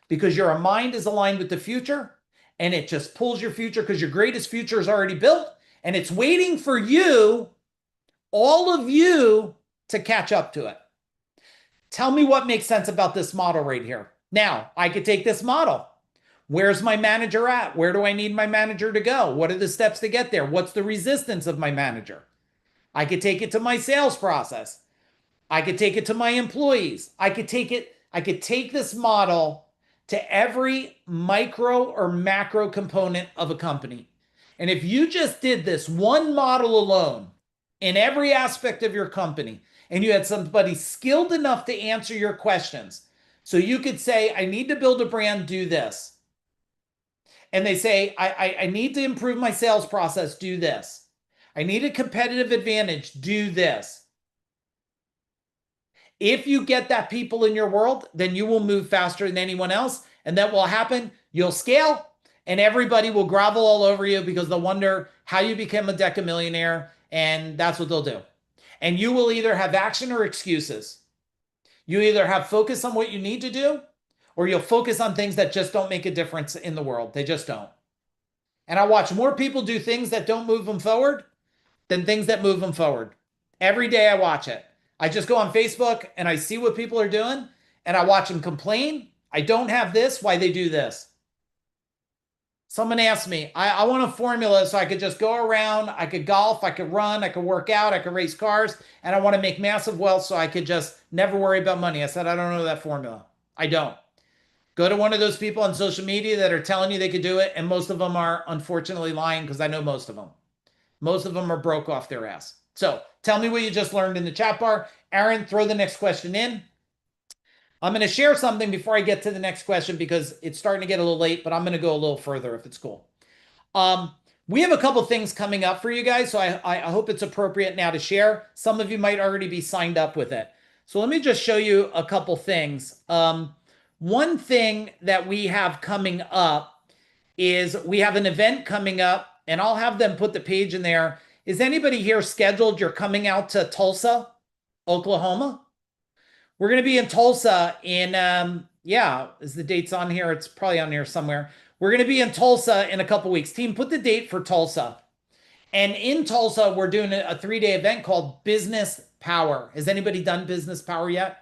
because your mind is aligned with the future. And it just pulls your future because your greatest future is already built. And it's waiting for you, all of you, to catch up to it. Tell me what makes sense about this model right here. Now, I could take this model. Where's my manager at? Where do I need my manager to go? What are the steps to get there? What's the resistance of my manager? I could take it to my sales process. I could take it to my employees. I could take this model to every micro or macro component of a company. And if you just did this one model alone in every aspect of your company, and you had somebody skilled enough to answer your questions, so you could say, I need to build a brand, do this. And they say, I need to improve my sales process, do this. I need a competitive advantage, do this. If you get that people in your world, then you will move faster than anyone else. And that will happen. You'll scale and everybody will grovel all over you because they'll wonder how you became a decamillionaire. And that's what they'll do. And you will either have action or excuses. You either have focus on what you need to do, or you'll focus on things that just don't make a difference in the world. They just don't. And I watch more people do things that don't move them forward than things that move them forward. Every day I watch it. I just go on Facebook and I see what people are doing and I watch them complain. I don't have this, why they do this. Someone asked me, I want a formula so I could just go around, I could golf, I could run, I could work out, I could race cars, and I want to make massive wealth so I could just never worry about money. I said, I don't know that formula. I don't. Go to one of those people on social media that are telling you they could do it, and most of them are unfortunately lying because I know most of them. Most of them are broke off their ass. So tell me what you just learned in the chat bar. Aaron, throw the next question in. I'm going to share something before I get to the next question because it's starting to get a little late, but I'm going to go a little further if it's cool. We have a couple things coming up for you guys, so I hope it's appropriate now to share. Some of you might already be signed up with it. So let me just show you a couple things. One thing that we have coming up is we have an event coming up, and I'll have them put the page in there. Is anybody here scheduled? You're coming out to Tulsa, Oklahoma? We're going to be in Tulsa in, is the dates on here? It's probably on here somewhere. We're going to be in Tulsa in a couple weeks. Team, put the date for Tulsa. And in Tulsa, we're doing a 3-day event called Business Power. Has anybody done Business Power yet?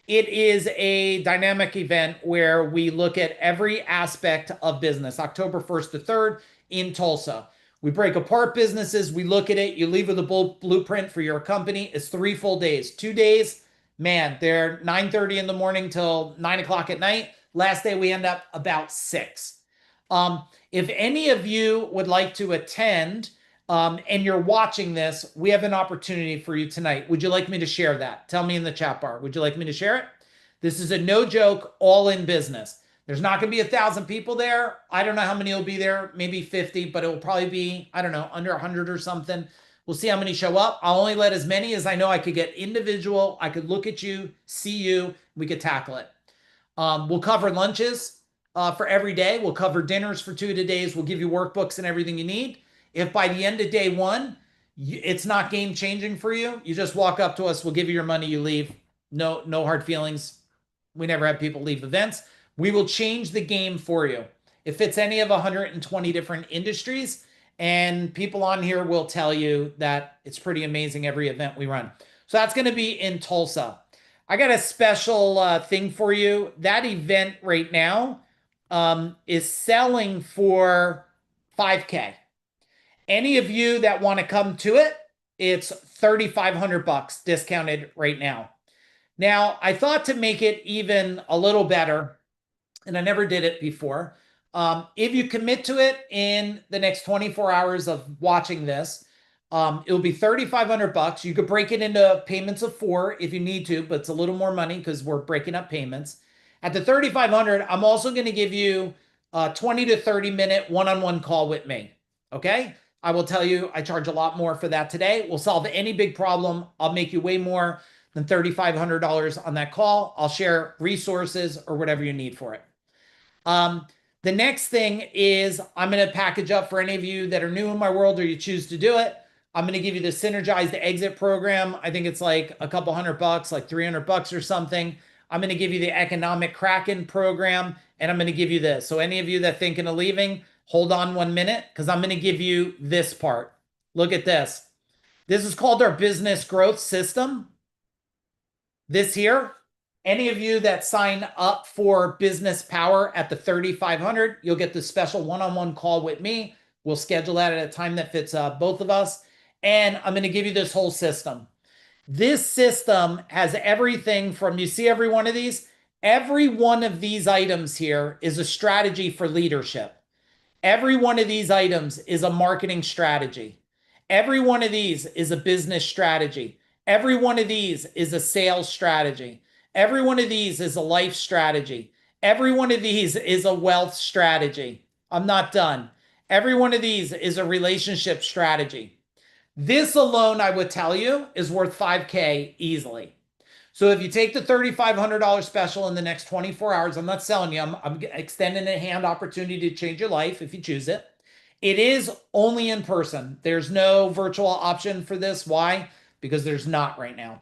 It is a dynamic event where we look at every aspect of business, October 1st to 3rd in Tulsa. We break apart businesses. We look at it. You leave with a blueprint for your company. It's 3 full days. 2 days, man, they're 9:30 in the morning till 9 o'clock at night. Last day, we end up about 6. If any of you would like to attend and you're watching this, we have an opportunity for you tonight. Would you like me to share that? Tell me in the chat bar. Would you like me to share it? This is a no joke, all in business. There's not going to be 1,000 people there. I don't know how many will be there, maybe 50, but it will probably be, I don't know, under 100 or something. We'll see how many show up. I'll only let as many as I know I could get individual. I could look at you, see you, we could tackle it. We'll cover lunches for every day. We'll cover dinners for 2 days. We'll give you workbooks and everything you need. If by the end of day 1, it's not game changing for you, you just walk up to us. We'll give you your money. You leave. No hard feelings. We never have people leave events. We will change the game for you. It fits any of 120 different industries, and people on here will tell you that it's pretty amazing every event we run. So that's going to be in Tulsa. I got a special thing for you. That event right now is selling for $5K. Any of you that want to come to it, it's $3,500 discounted right now. Now, I thought to make it even a little better, and I never did it before. If you commit to it in the next 24 hours of watching this, it'll be $3,500. You could break it into payments of 4 if you need to, but it's a little more money because we're breaking up payments. At the $3,500, I'm also going to give you a 20 to 30 minute one-on-one call with me. Okay? I will tell you, I charge a lot more for that today. We'll solve any big problem. I'll make you way more than $3,500 on that call. I'll share resources or whatever you need for it. The next thing is I'm going to package up for any of you that are new in my world or you choose to do it. I'm going to give you the Synergized Exit program. I think it's like a couple $100, like $300 or something. I'm going to give you the Economic Kraken program, and I'm going to give you this. So any of you that thinking of leaving, hold on 1 minute because I'm going to give you this part. Look at this. This is called our business growth system. This here, any of you that sign up for Business Power at the $3,500, you'll get the special one-on-one call with me. We'll schedule that at a time that fits both of us. And I'm going to give you this whole system. This system has everything from, you see every one of these? Every one of these items here is a strategy for leadership. Every one of these items is a marketing strategy. Every one of these is a business strategy. Every one of these is a sales strategy. Every one of these is a life strategy. Every one of these is a wealth strategy. I'm not done. Every one of these is a relationship strategy. This alone, I would tell you, is worth $5K easily. So if you take the $3,500 special in the next 24 hours, I'm not selling you, I'm extending a hand opportunity to change your life if you choose it. It is only in person. There's no virtual option for this. Why? Because there's not right now.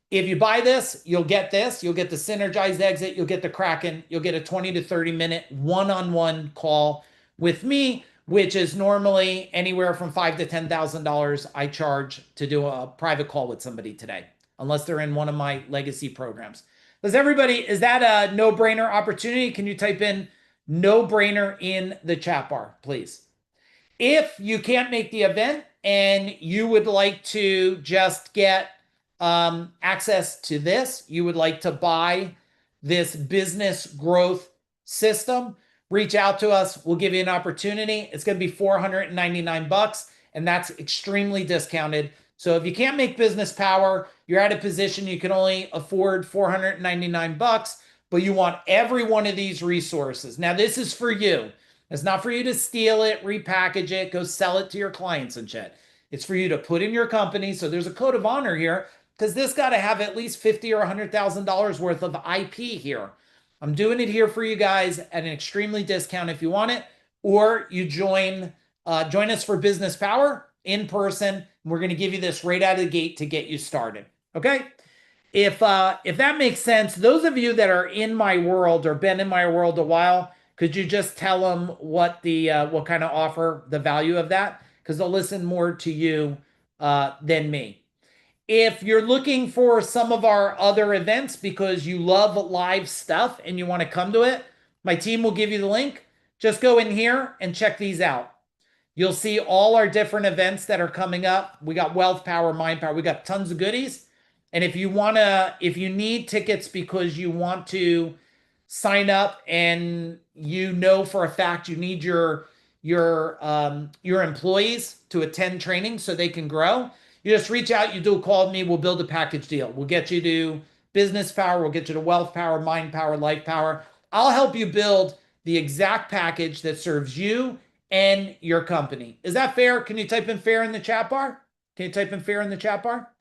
If you buy this, you'll get this. You'll get the synergized exit. You'll get the Kraken. You'll get a 20 to 30 minute one-on-one call with me, which is normally anywhere from $5,000 to $10,000 I charge to do a private call with somebody today, unless they're in one of my legacy programs. Is that a no-brainer opportunity? Can you type in no-brainer in the chat bar, please? If you can't make the event and you would like to just get access to this, you would like to buy this business growth system, reach out to us. We'll give you an opportunity. It's going to be $499, and that's extremely discounted. So if you can't make business power, you're at a position you can only afford $499, but you want every one of these resources. Now, this is for you. It's not for you to steal it, repackage it, go sell it to your clients and shit. It's for you to put in your company. So there's a code of honor here, because this got to have at least $50,000 or $100,000 worth of IP here. I'm doing it here for you guys at an extremely discount if you want it, or you join us for Business Power in person. We're going to give you this right out of the gate to get you started. Okay. If that makes sense, those of you that are in my world or been in my world a while, could you just tell them what kind of offer, the value of that? Because they'll listen more to you than me. If you're looking for some of our other events because you love live stuff and you want to come to it, my team will give you the link. Just go in here and check these out. You'll see all our different events that are coming up. We got Wealth Power, Mind Power. We got tons of goodies. And if you need tickets because you want to sign up and you know for a fact you need your employees to attend training so they can grow, you just reach out, you do a call with me, we'll build a package deal. We'll get you to Business Power, we'll get you to Wealth Power, Mind Power, Life Power. I'll help you build the exact package that serves you and your company. Is that fair? Can you type in fair in the chat bar? Can you type in fair in the chat bar?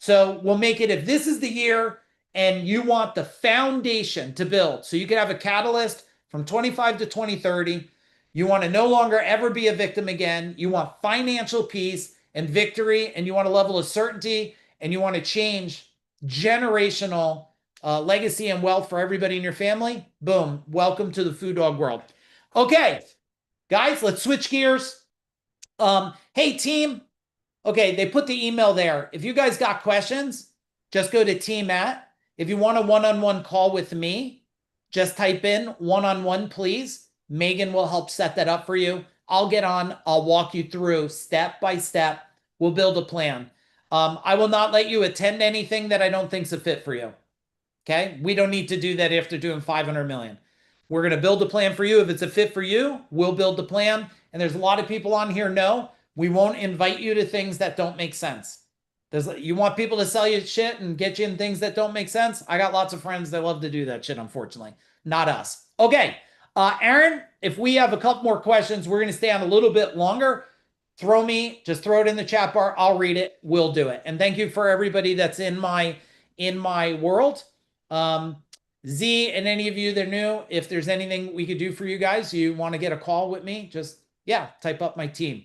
So we'll make it, if this is the year and you want the foundation to build, so you can have a catalyst from 25 to 2030, you want to no longer ever be a victim again, you want financial peace and victory, and you want a level of certainty, and you want to change generational legacy and wealth for everybody in your family, boom, welcome to the Food Dog world. Okay, guys, let's switch gears. Hey, team. Okay, they put the email there. If you guys got questions, just go to team at. If you want a one-on-one call with me, just type in one-on-one, please. Megan will help set that up for you. I'll get on. I'll walk you through step by step. We'll build a plan. I will not let you attend anything that I don't think's a fit for you. Okay? We don't need to do that after doing 500 million. We're going to build a plan for you. If it's a fit for you, we'll build the plan. And there's a lot of people on here know we won't invite you to things that don't make sense. You want people to sell you shit and get you in things that don't make sense? I got lots of friends that love to do that shit, unfortunately. Not us. Okay. Aaron, if we have a couple more questions, we're going to stay on a little bit longer. Just throw it in the chat bar. I'll read it. We'll do it. And thank you for everybody that's in my world. Z and any of you that are new, if there's anything we could do for you guys, you want to get a call with me, just, type up my team.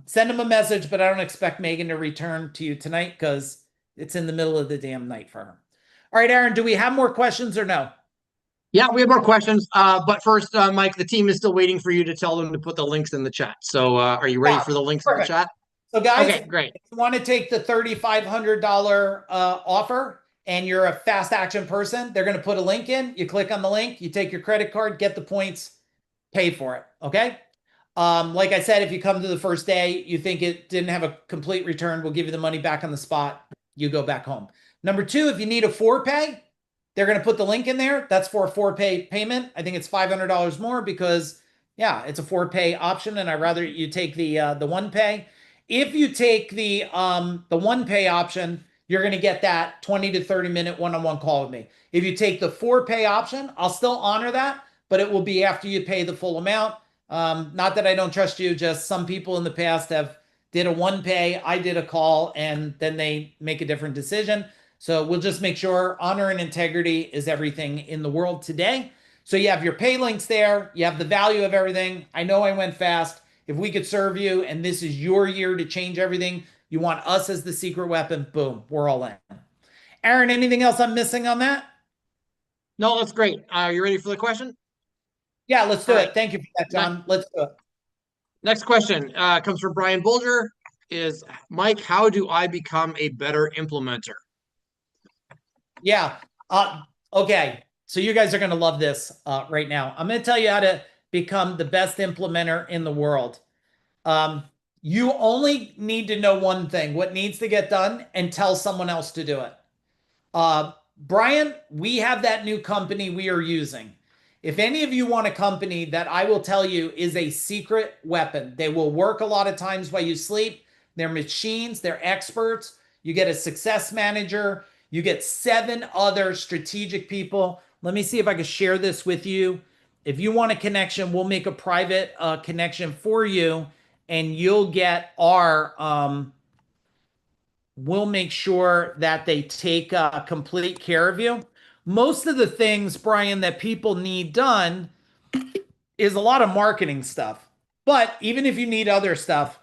Send them a message, but I don't expect Megan to return to you tonight because it's in the middle of the damn night for her. All right, Aaron, do we have more questions or no? Yeah, we have more questions. But first, Mike, the team is still waiting for you to tell them to put the links in the chat. So are you ready for the links in the chat? So guys, okay, great. If you want to take the $3,500 offer and you're a fast action person, they're going to put a link in. You click on the link, you take your credit card, get the points, pay for it. Okay. Like I said, if you come to the first day, you think it didn't have a complete return, we'll give you the money back on the spot. You go back home. Number two, if you need a 4-pay, they're going to put the link in there. That's for a 4-pay payment. I think it's $500 more because, it's a 4-pay option, and I'd rather you take the 1-pay. If you take the 1-pay option, you're going to get that 20 to 30 minute one-on-one call with me. If you take the 4-pay option, I'll still honor that, but it will be after you pay the full amount. Not that I don't trust you, just some people in the past did a 1-pay, I did a call, and then they make a different decision. So we'll just make sure honor and integrity is everything in the world today. So you have your pay links there. You have the value of everything. I know I went fast. If we could serve you and this is your year to change everything, you want us as the secret weapon, boom, we're all in. Aaron, anything else I'm missing on that? No, that's great. Are you ready for the question? Yeah, let's do All it. right. Thank you for that, John. Let's do it. Next question comes from Brian Bulger. Is Mike, how do I become a better implementer? Yeah. Okay. So you guys are going to love this right now. I'm going to tell you how to become the best implementer in the world. You only need to know one thing, what needs to get done, and tell someone else to do it. Brian, we have that new company we are using. If any of you want a company that I will tell you is a secret weapon, they will work a lot of times while you sleep. They're machines, they're experts. You get a success manager, you get 7 other strategic people. Let me see if I can share this with you. If you want a connection, we'll make a private connection for you, and you'll get our we'll make sure that they take complete care of you. Most of the things, Brian, that people need done is a lot of marketing stuff. But even if you need other stuff,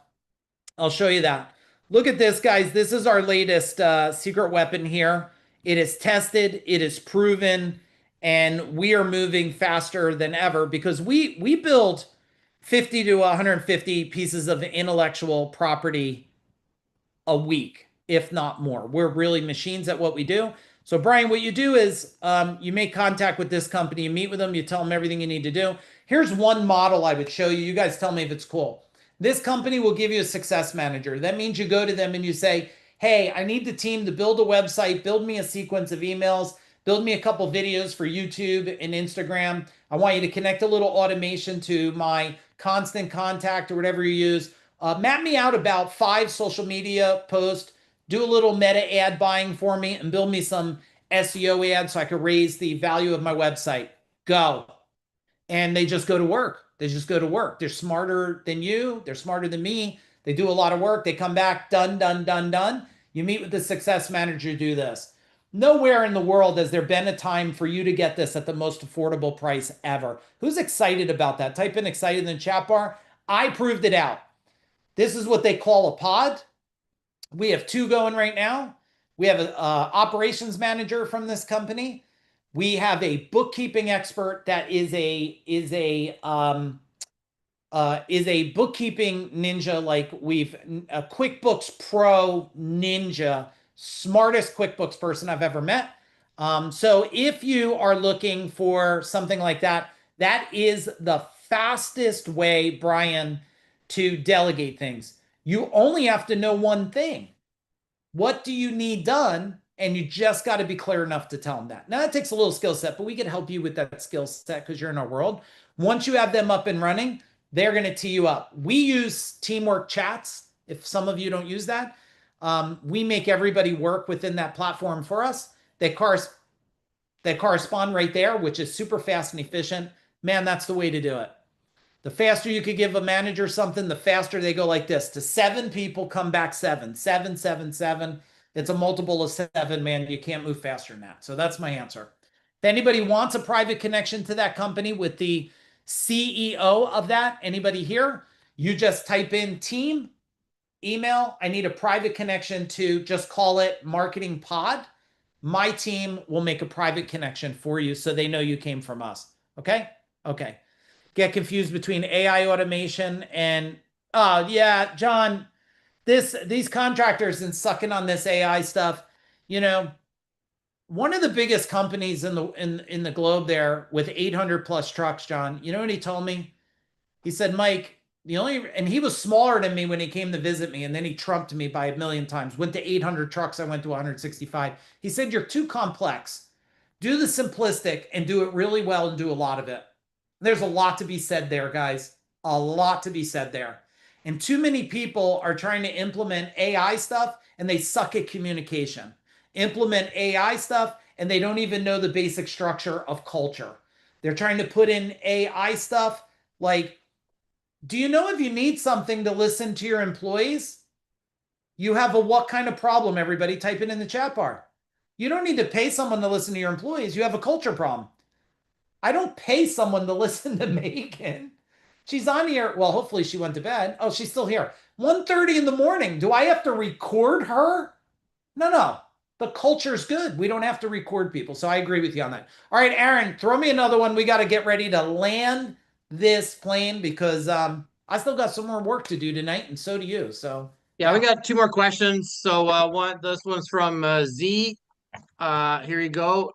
I'll show you that. Look at this, guys. This is our latest secret weapon here. It is tested, it is proven, and we are moving faster than ever because we build 50 to 150 pieces of intellectual property a week, if not more. We're really machines at what we do. So, Brian, what you do is you make contact with this company, you meet with them, you tell them everything you need to do. Here's one model I would show you. You guys tell me if it's cool. This company will give you a success manager. That means you go to them and you say, hey, I need the team to build a website, build me a sequence of emails, build me a couple videos for YouTube and Instagram. I want you to connect a little automation to my constant contact or whatever you use. Map me out about 5 social media posts, do a little meta ad buying for me, and build me some SEO ads so I could raise the value of my website. Go. And they just go to work. They just go to work. They're smarter than you. They're smarter than me. They do a lot of work. They come back, done, done, done, done. You meet with the success manager, do this. Nowhere in the world has there been a time for you to get this at the most affordable price ever. Who's excited about that? Type in excited in the chat bar. I proved it out. This is what they call a pod. We have 2 going right now. We have an operations manager from this company. We have a bookkeeping expert that is a bookkeeping ninja, like we've a QuickBooks Pro ninja, smartest QuickBooks person I've ever met. So if you are looking for something like that, that is the fastest way, Brian, to delegate things. You only have to know one thing. What do you need done? And you just got to be clear enough to tell them that. Now, that takes a little skill set, but we can help you with that skill set because you're in our world. Once you have them up and running, they're going to tee you up. We use teamwork chats. If some of you don't use that, we make everybody work within that platform for us. They correspond right there, which is super fast and efficient. Man, that's the way to do it. The faster you could give a manager something, the faster they go like this. To 7 people, come back 7. 7, 7, 7. It's a multiple of 7, man. You can't move faster than that. So that's my answer. If anybody wants a private connection to that company with the CEO of that, anybody here, you just type in team, email. I need a private connection to, just call it marketing pod. My team will make a private connection for you so they know you came from us. Okay? Okay. Get confused between AI automation and yeah, John, these contractors and sucking on this AI stuff. You know, one of the biggest companies in the globe there with 800 plus trucks, John, you know what he told me? He said, Mike, and he was smaller than me when he came to visit me, and then he trumped me by a million times. Went to 800 trucks, I went to 165. He said, you're too complex. Do the simplistic and do it really well and do a lot of it. There's a lot to be said there, guys. A lot to be said there. And too many people are trying to implement AI stuff and they suck at communication. Implement AI stuff and they don't even know the basic structure of culture. They're trying to put in AI stuff like, do you know if you need something to listen to your employees? You have a what kind of problem, everybody? Type it in the chat bar. You don't need to pay someone to listen to your employees. You have a culture problem. I don't pay someone to listen to Megan. She's on here. Well, hopefully she went to bed. Oh, she's still here. 1:30 in the morning. Do I have to record her? No. The culture's good. We don't have to record people. So I agree with you on that. All right, Aaron, throw me another one. We got to get ready to land this plane because I still got some more work to do tonight, and so do you. So yeah, we got two more questions. So this one's from Z. Here you go.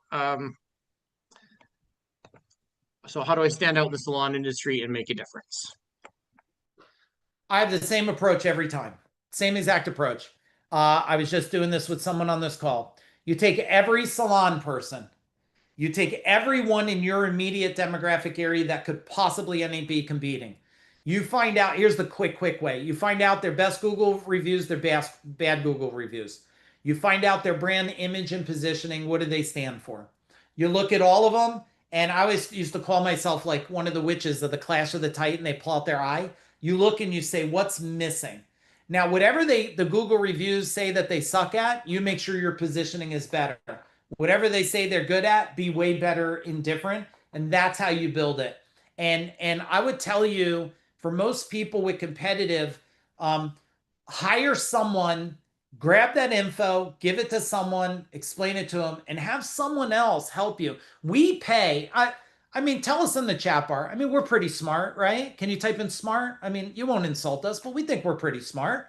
So how do I stand out in the salon industry and make a difference? I have the same approach every time. Same exact approach. I was just doing this with someone on this call. You take every salon person, you take everyone in your immediate demographic area that could possibly any be competing. You find out, here's the quick way. You find out their best Google reviews, their bad Google reviews. You find out their brand image and positioning. What do they stand for? You look at all of them. And I always used to call myself like one of the witches of the Clash of the Titan. They pull out their eye. You look and you say, what's missing? Now, whatever the Google reviews say that they suck at, you make sure your positioning is better. Whatever they say they're good at, be way better and different. And that's how you build it. And I would tell you, for most people with competitive, hire someone, grab that info, give it to someone, explain it to them, and have someone else help you. We pay. I mean, tell us in the chat bar. I mean, we're pretty smart, right? Can you type in smart? I mean, you won't insult us, but we think we're pretty smart.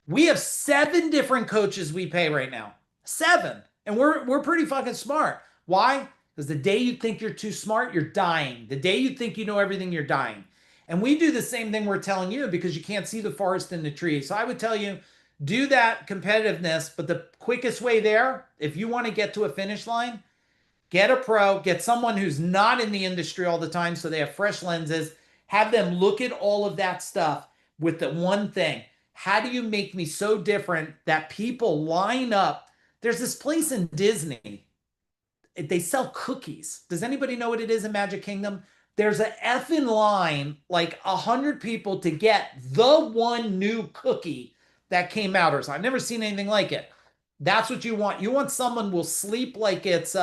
We have 7 different coaches we pay right now. 7. And we're pretty fucking smart. Why? Because the day you think you're too smart, you're dying. The day you think you know everything, you're dying. And we do the same thing we're telling you because you can't see the forest in the trees. So I would tell you, do that competitiveness, but the quickest way there, if you want to get to a finish line, get a pro, get someone who's not in the industry all the time so they have fresh lenses, have them look at all of that stuff with the one thing. How do you make me so different that people line up? There's this place in Disney. They sell cookies. Does anybody know what it is in Magic Kingdom? There's a effing line, like 100 people to get the one new cookie that came out or something. I've never seen anything like it. That's what you want. You want someone will sleep like it's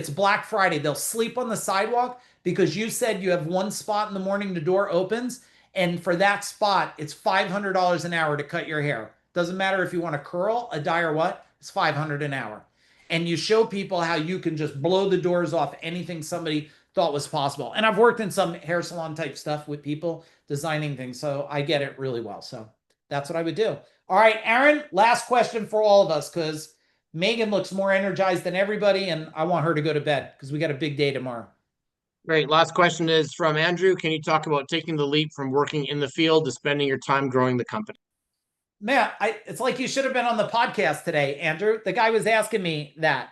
Black Friday. They'll sleep on the sidewalk because you said you have one spot in the morning, the door opens, and for that spot, it's $500 an hour to cut your hair. Doesn't matter if you want a curl, a dye, or what, it's $500 an hour. And you show people how you can just blow the doors off anything somebody thought was possible. And I've worked in some hair salon type stuff with people designing things, so I get it really well. So that's what I would do. All right, Aaron, last question for all of us because Megan looks more energized than everybody, and I want her to go to bed because we got a big day tomorrow. Great. Last question is from Andrew. Can you talk about taking the leap from working in the field to spending your time growing the company? Man, it's like you should have been on the podcast today, Andrew. The guy was asking me that.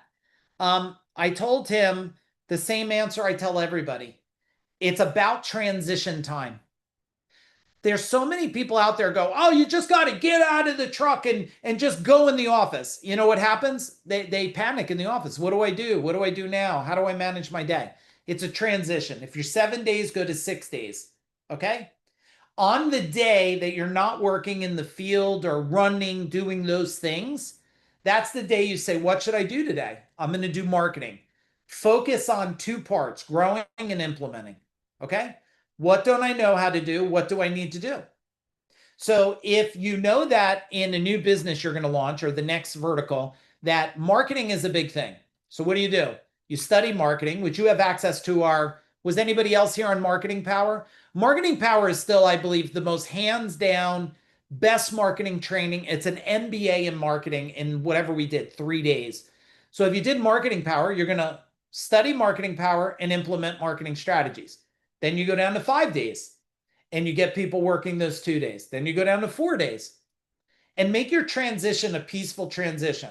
I told him the same answer I tell everybody. It's about transition time. There's so many people out there go, oh, you just got to get out of the truck and just go in the office. You know what happens? They panic in the office. What do I do? What do I do now? How do I manage my day? It's a transition. If you're 7 days, go to 6 days. Okay? On the day that you're not working in the field or running, doing those things, that's the day you say, what should I do today? I'm going to do marketing. Focus on 2 parts, growing and implementing. Okay? What don't I know how to do? What do I need to do? So if you know that in a new business you're going to launch or the next vertical, that marketing is a big thing. So what do? You study marketing, which you have access to was anybody else here on Marketing Power? Marketing Power is still, I believe, the most hands down, best marketing training. It's an MBA in marketing in whatever we did, 3 days. So if you did Marketing Power, you're going to study Marketing Power and implement marketing strategies. Then you go down to 5 days and you get people working those 2 days. Then you go down to 4 days and make your transition a peaceful transition.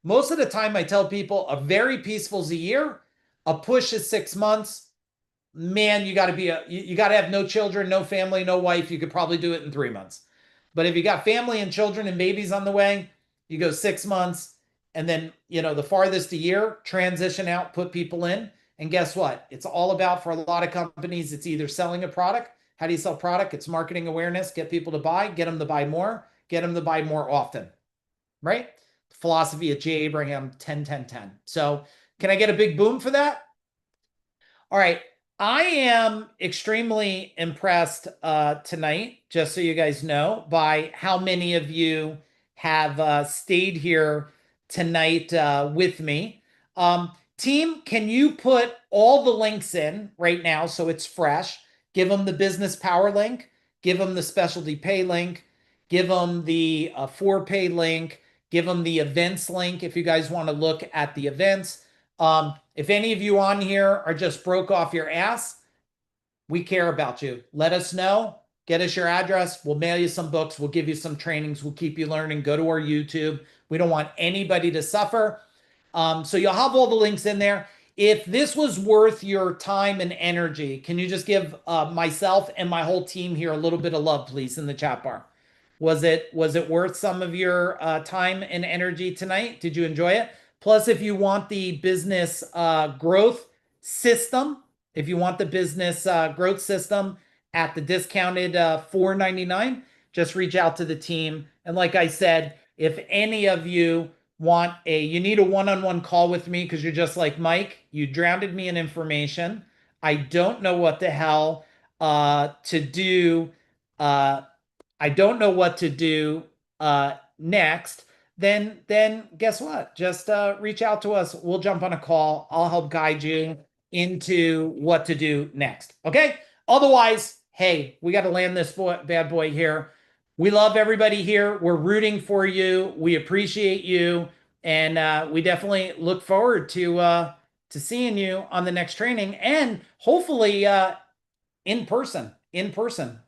Most of the time I tell people a very peaceful is a year, a push is 6 months. Man, you got to have no children, no family, no wife. You could probably do it in 3 months. But if you got family and children and babies on the way, you go 6 months and then, the farthest a year, transition out, put people in. And guess what? It's all about, for a lot of companies, it's either selling a product. How do you sell product? It's marketing awareness, get people to buy, get them to buy more, get them to buy more often, right? philosophy at J. Abraham 10-10-10. So can I get a big boom for that? All right. I am extremely impressed tonight, just so you guys know, by how many of you have stayed here tonight with me. Team, can you put all the links in right now so it's fresh? Give them the business power link, give them the specialty pay link, give them the for pay link, give them the events link if you guys want to look at the events. If any of you on here are just broke off your ass, we care about you. Let us know. Get us your address. We'll mail you some books. We'll give you some trainings. We'll keep you learning. Go to our YouTube. We don't want anybody to suffer. So you'll have all the links in there. If this was worth your time and energy, can you just give myself and my whole team here a little bit of love, please, in the chat bar? Was it worth some of your time and energy tonight? Did you enjoy it? Plus, if you want the business growth system, if you want the business growth system at the discounted $4.99, just reach out to the team. And like I said, if any of you you need a one-on-one call with me because you're just like, Mike, you drowned me in information. I don't know what the hell to do. I don't know what to do next. Then guess what? Just reach out to us. We'll jump on a call. I'll help guide you into what to do next. Okay? Otherwise, hey, we got to land this bad boy here. We love everybody here. We're rooting for you. We appreciate you. And we definitely look forward to seeing you on the next training and hopefully in person. Okay.